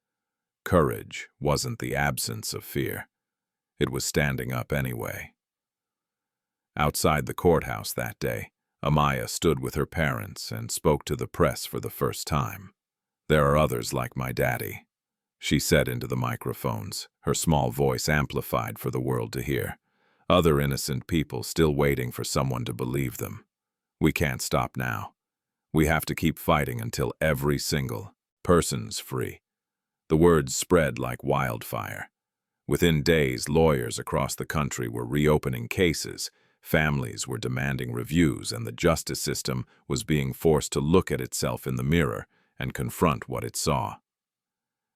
S1: Courage wasn't the absence of fear. It was standing up anyway. Outside the courthouse that day, Amaya stood with her parents and spoke to the press for the first time. "There are others like my daddy," she said into the microphones, her small voice amplified for the world to hear. "Other innocent people still waiting for someone to believe them. We can't stop now. We have to keep fighting until every single person's free." The words spread like wildfire. Within days, lawyers across the country were reopening cases, families were demanding reviews, and the justice system was being forced to look at itself in the mirror and confront what it saw.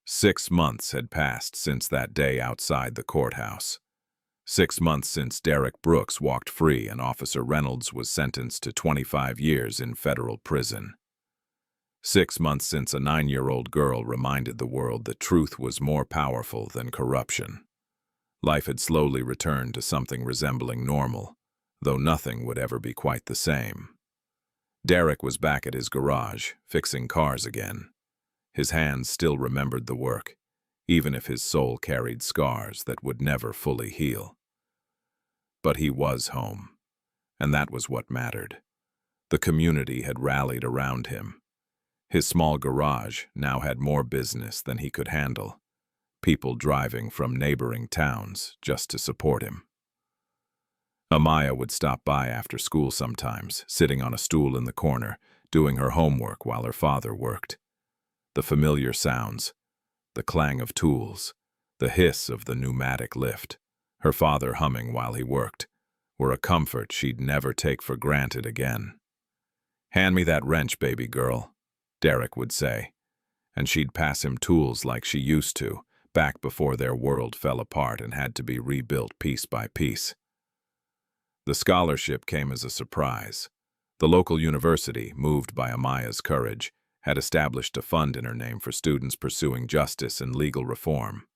S1: 6 months had passed since that day outside the courthouse. 6 months since Derrick Brooks walked free and Officer Reynolds was sentenced to 25 years in federal prison. 6 months since a 9-year-old girl reminded the world that truth was more powerful than corruption. Life had slowly returned to something resembling normal, though nothing would ever be quite the same. Derrick was back at his garage, fixing cars again. His hands still remembered the work, even if his soul carried scars that would never fully heal. But he was home, and that was what mattered. The community had rallied around him. His small garage now had more business than he could handle, people driving from neighboring towns just to support him. Amaya would stop by after school sometimes, sitting on a stool in the corner, doing her homework while her father worked. The familiar sounds, the clang of tools, the hiss of the pneumatic lift, her father humming while he worked, were a comfort she'd never take for granted again. "Hand me that wrench, baby girl," Derrick would say, and she'd pass him tools like she used to, back before their world fell apart and had to be rebuilt piece by piece. The scholarship came as a surprise. The local university, moved by Amaya's courage, had established a fund in her name for students pursuing justice and legal reform.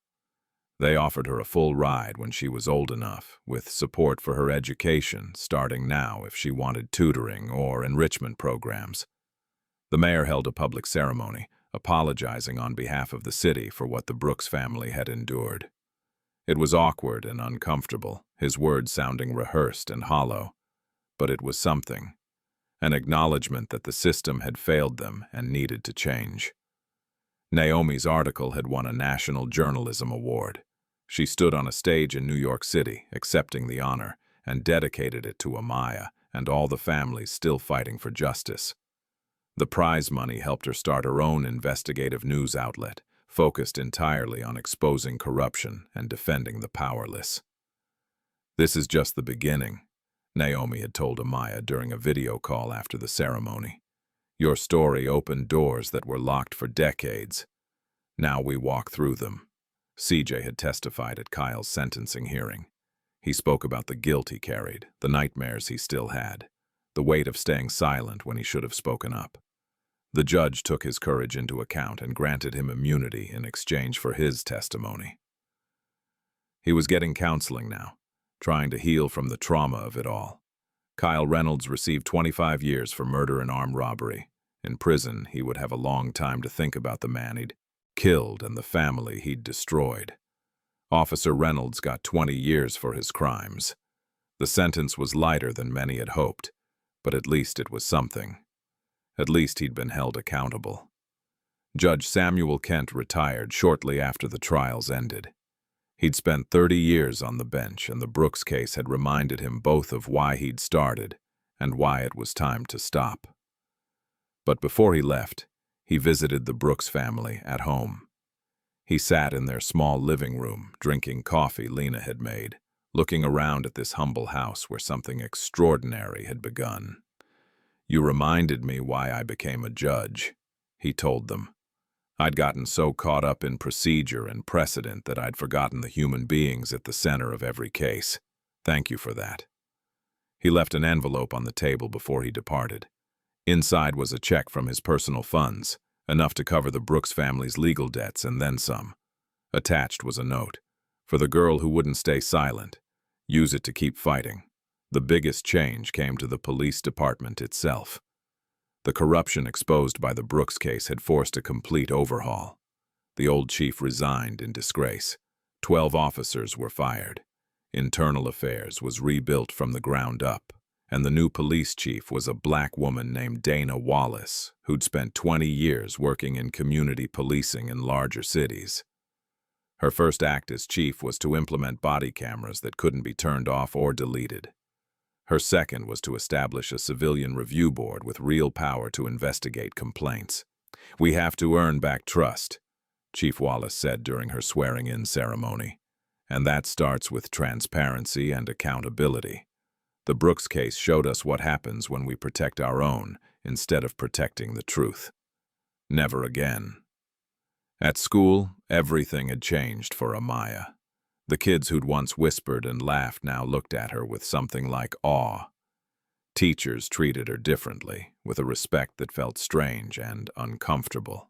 S1: They offered her a full ride when she was old enough, with support for her education, starting now if she wanted tutoring or enrichment programs. The mayor held a public ceremony, apologizing on behalf of the city for what the Brooks family had endured. It was awkward and uncomfortable, his words sounding rehearsed and hollow, but it was something. An acknowledgement that the system had failed them and needed to change. Naomi's article had won a National Journalism Award. She stood on a stage in New York City, accepting the honor, and dedicated it to Amaya and all the families still fighting for justice. The prize money helped her start her own investigative news outlet, focused entirely on exposing corruption and defending the powerless. "This is just the beginning," Naomi had told Amaya during a video call after the ceremony. "Your story opened doors that were locked for decades. Now we walk through them." CJ had testified at Kyle's sentencing hearing. He spoke about the guilt he carried, the nightmares he still had, the weight of staying silent when he should have spoken up. The judge took his courage into account and granted him immunity in exchange for his testimony. He was getting counseling now, trying to heal from the trauma of it all. Kyle Reynolds received 25 years for murder and armed robbery. In prison, he would have a long time to think about the man he'd killed and the family he'd destroyed. Officer Reynolds got 20 years for his crimes. The sentence was lighter than many had hoped, but at least it was something. At least he'd been held accountable. Judge Samuel Kent retired shortly after the trials ended. He'd spent 30 years on the bench, and the Brooks case had reminded him both of why he'd started and why it was time to stop. But before he left, he visited the Brooks family at home. He sat in their small living room, drinking coffee Lena had made, looking around at this humble house where something extraordinary had begun. "You reminded me why I became a judge," he told them. "I'd gotten so caught up in procedure and precedent that I'd forgotten the human beings at the center of every case. Thank you for that." He left an envelope on the table before he departed. Inside was a check from his personal funds, enough to cover the Brooks family's legal debts and then some. Attached was a note. "For the girl who wouldn't stay silent. Use it to keep fighting." The biggest change came to the police department itself. The corruption exposed by the Brooks case had forced a complete overhaul. The old chief resigned in disgrace. 12 officers were fired. Internal affairs was rebuilt from the ground up, and the new police chief was a black woman named Dana Wallace, who'd spent 20 years working in community policing in larger cities. Her first act as chief was to implement body cameras that couldn't be turned off or deleted. Her second was to establish a civilian review board with real power to investigate complaints. "We have to earn back trust," Chief Wallace said during her swearing-in ceremony. "And that starts with transparency and accountability. The Brooks case showed us what happens when we protect our own instead of protecting the truth." Never again. At school, everything had changed for Amaya. The kids who'd once whispered and laughed now looked at her with something like awe. Teachers treated her differently, with a respect that felt strange and uncomfortable.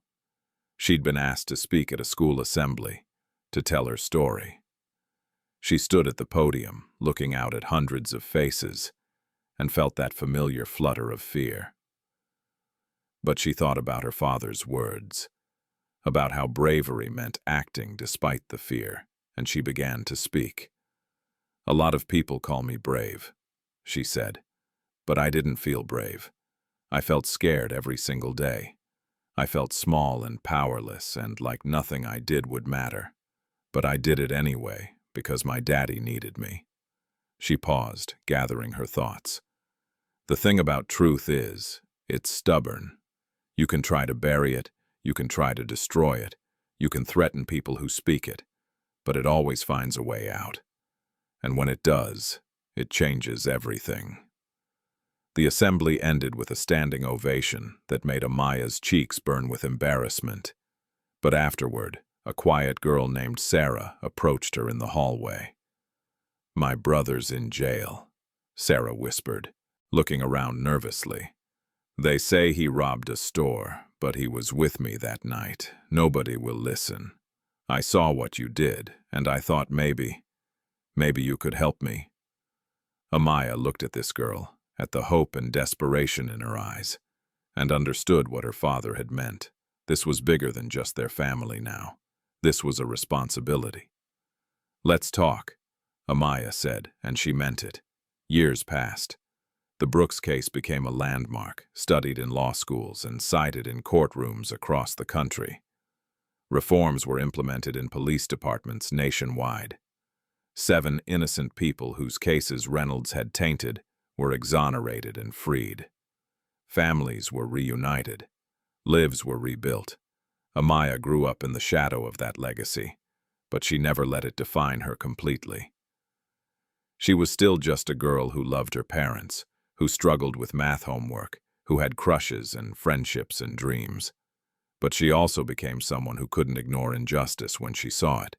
S1: She'd been asked to speak at a school assembly, to tell her story. She stood at the podium, looking out at hundreds of faces, and felt that familiar flutter of fear. But she thought about her father's words, about how bravery meant acting despite the fear, and she began to speak. "A lot of people call me brave," she said, "but I didn't feel brave. I felt scared every single day. I felt small and powerless and like nothing I did would matter. But I did it anyway, because my daddy needed me." She paused, gathering her thoughts. "The thing about truth is, it's stubborn. You can try to bury it, you can try to destroy it, you can threaten people who speak it, but it always finds a way out. And when it does, it changes everything." The assembly ended with a standing ovation that made Amaya's cheeks burn with embarrassment. But afterward, a quiet girl named Sarah approached her in the hallway. "My brother's in jail," Sarah whispered, looking around nervously. "They say he robbed a store, but he was with me that night. Nobody will listen. I saw what you did, and I thought maybe you could help me." Amaya looked at this girl, at the hope and desperation in her eyes, and understood what her father had meant. This was bigger than just their family now. This was a responsibility. "Let's talk," Amaya said, and she meant it. Years passed. The Brooks case became a landmark, studied in law schools and cited in courtrooms across the country. Reforms were implemented in police departments nationwide. 7 innocent people whose cases Reynolds had tainted were exonerated and freed. Families were reunited. Lives were rebuilt. Amaya grew up in the shadow of that legacy, but she never let it define her completely. She was still just a girl who loved her parents, who struggled with math homework, who had crushes and friendships and dreams. But she also became someone who couldn't ignore injustice when she saw it.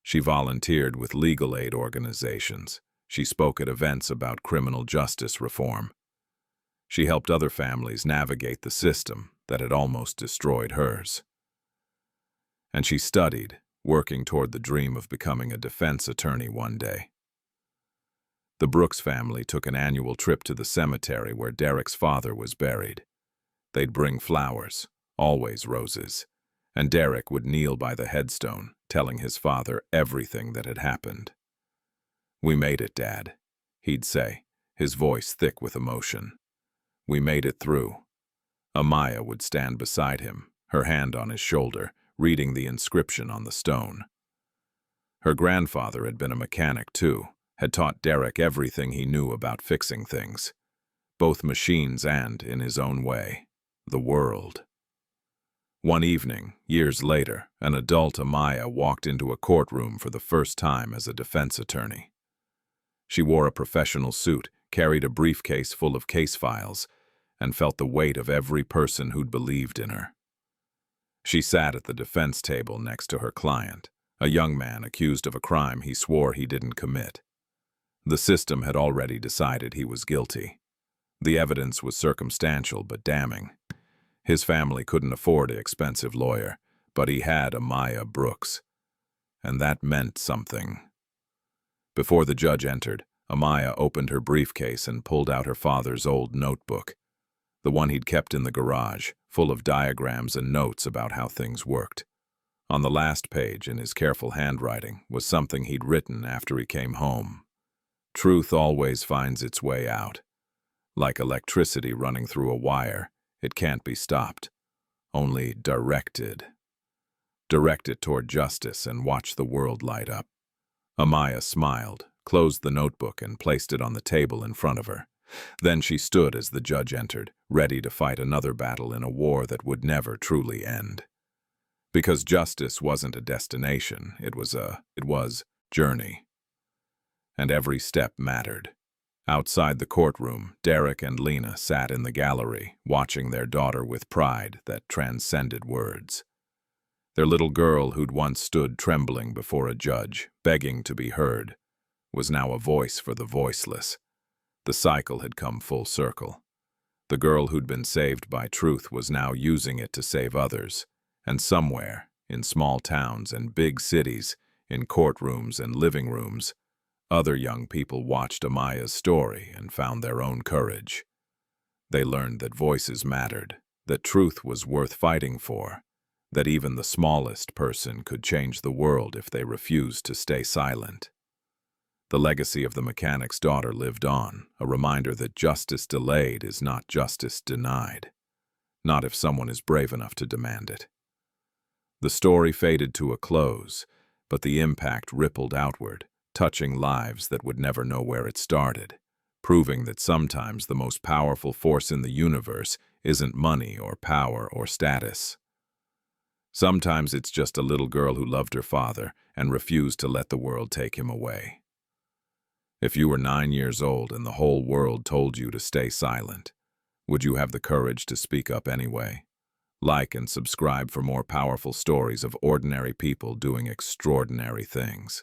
S1: She volunteered with legal aid organizations. She spoke at events about criminal justice reform. She helped other families navigate the system that had almost destroyed hers. And she studied, working toward the dream of becoming a defense attorney one day. The Brooks family took an annual trip to the cemetery where Derrick's father was buried. They'd bring flowers, always roses, and Derrick would kneel by the headstone, telling his father everything that had happened. "We made it, Dad," he'd say, his voice thick with emotion. "We made it through." Amaya would stand beside him, her hand on his shoulder, reading the inscription on the stone. Her grandfather had been a mechanic too, had taught Derrick everything he knew about fixing things, both machines and, in his own way, the world. One evening, years later, an adult Amaya walked into a courtroom for the first time as a defense attorney. She wore a professional suit, carried a briefcase full of case files, and felt the weight of every person who'd believed in her. She sat at the defense table next to her client, a young man accused of a crime he swore he didn't commit. The system had already decided he was guilty. The evidence was circumstantial but damning. His family couldn't afford an expensive lawyer, but he had Amaya Brooks. And that meant something. Before the judge entered, Amaya opened her briefcase and pulled out her father's old notebook, the one he'd kept in the garage, full of diagrams and notes about how things worked. On the last page, in his careful handwriting, was something he'd written after he came home. "Truth always finds its way out. Like electricity running through a wire, it can't be stopped, only directed. Direct it toward justice and watch the world light up." Amaya smiled, closed the notebook, and placed it on the table in front of her. Then she stood as the judge entered, ready to fight another battle in a war that would never truly end. Because justice wasn't a destination, it was journey. And every step mattered. Outside the courtroom, Derrick and Lena sat in the gallery, watching their daughter with pride that transcended words. Their little girl, who'd once stood trembling before a judge, begging to be heard, was now a voice for the voiceless. The cycle had come full circle. The girl who'd been saved by truth was now using it to save others, and somewhere, in small towns and big cities, in courtrooms and living rooms, other young people watched Amaya's story and found their own courage. They learned that voices mattered, that truth was worth fighting for, that even the smallest person could change the world if they refused to stay silent. The legacy of the mechanic's daughter lived on, a reminder that justice delayed is not justice denied, not if someone is brave enough to demand it. The story faded to a close, but the impact rippled outward, touching lives that would never know where it started, proving that sometimes the most powerful force in the universe isn't money or power or status. Sometimes it's just a little girl who loved her father and refused to let the world take him away. If you were 9 years old and the whole world told you to stay silent, would you have the courage to speak up anyway? Like and subscribe for more powerful stories of ordinary people doing extraordinary things.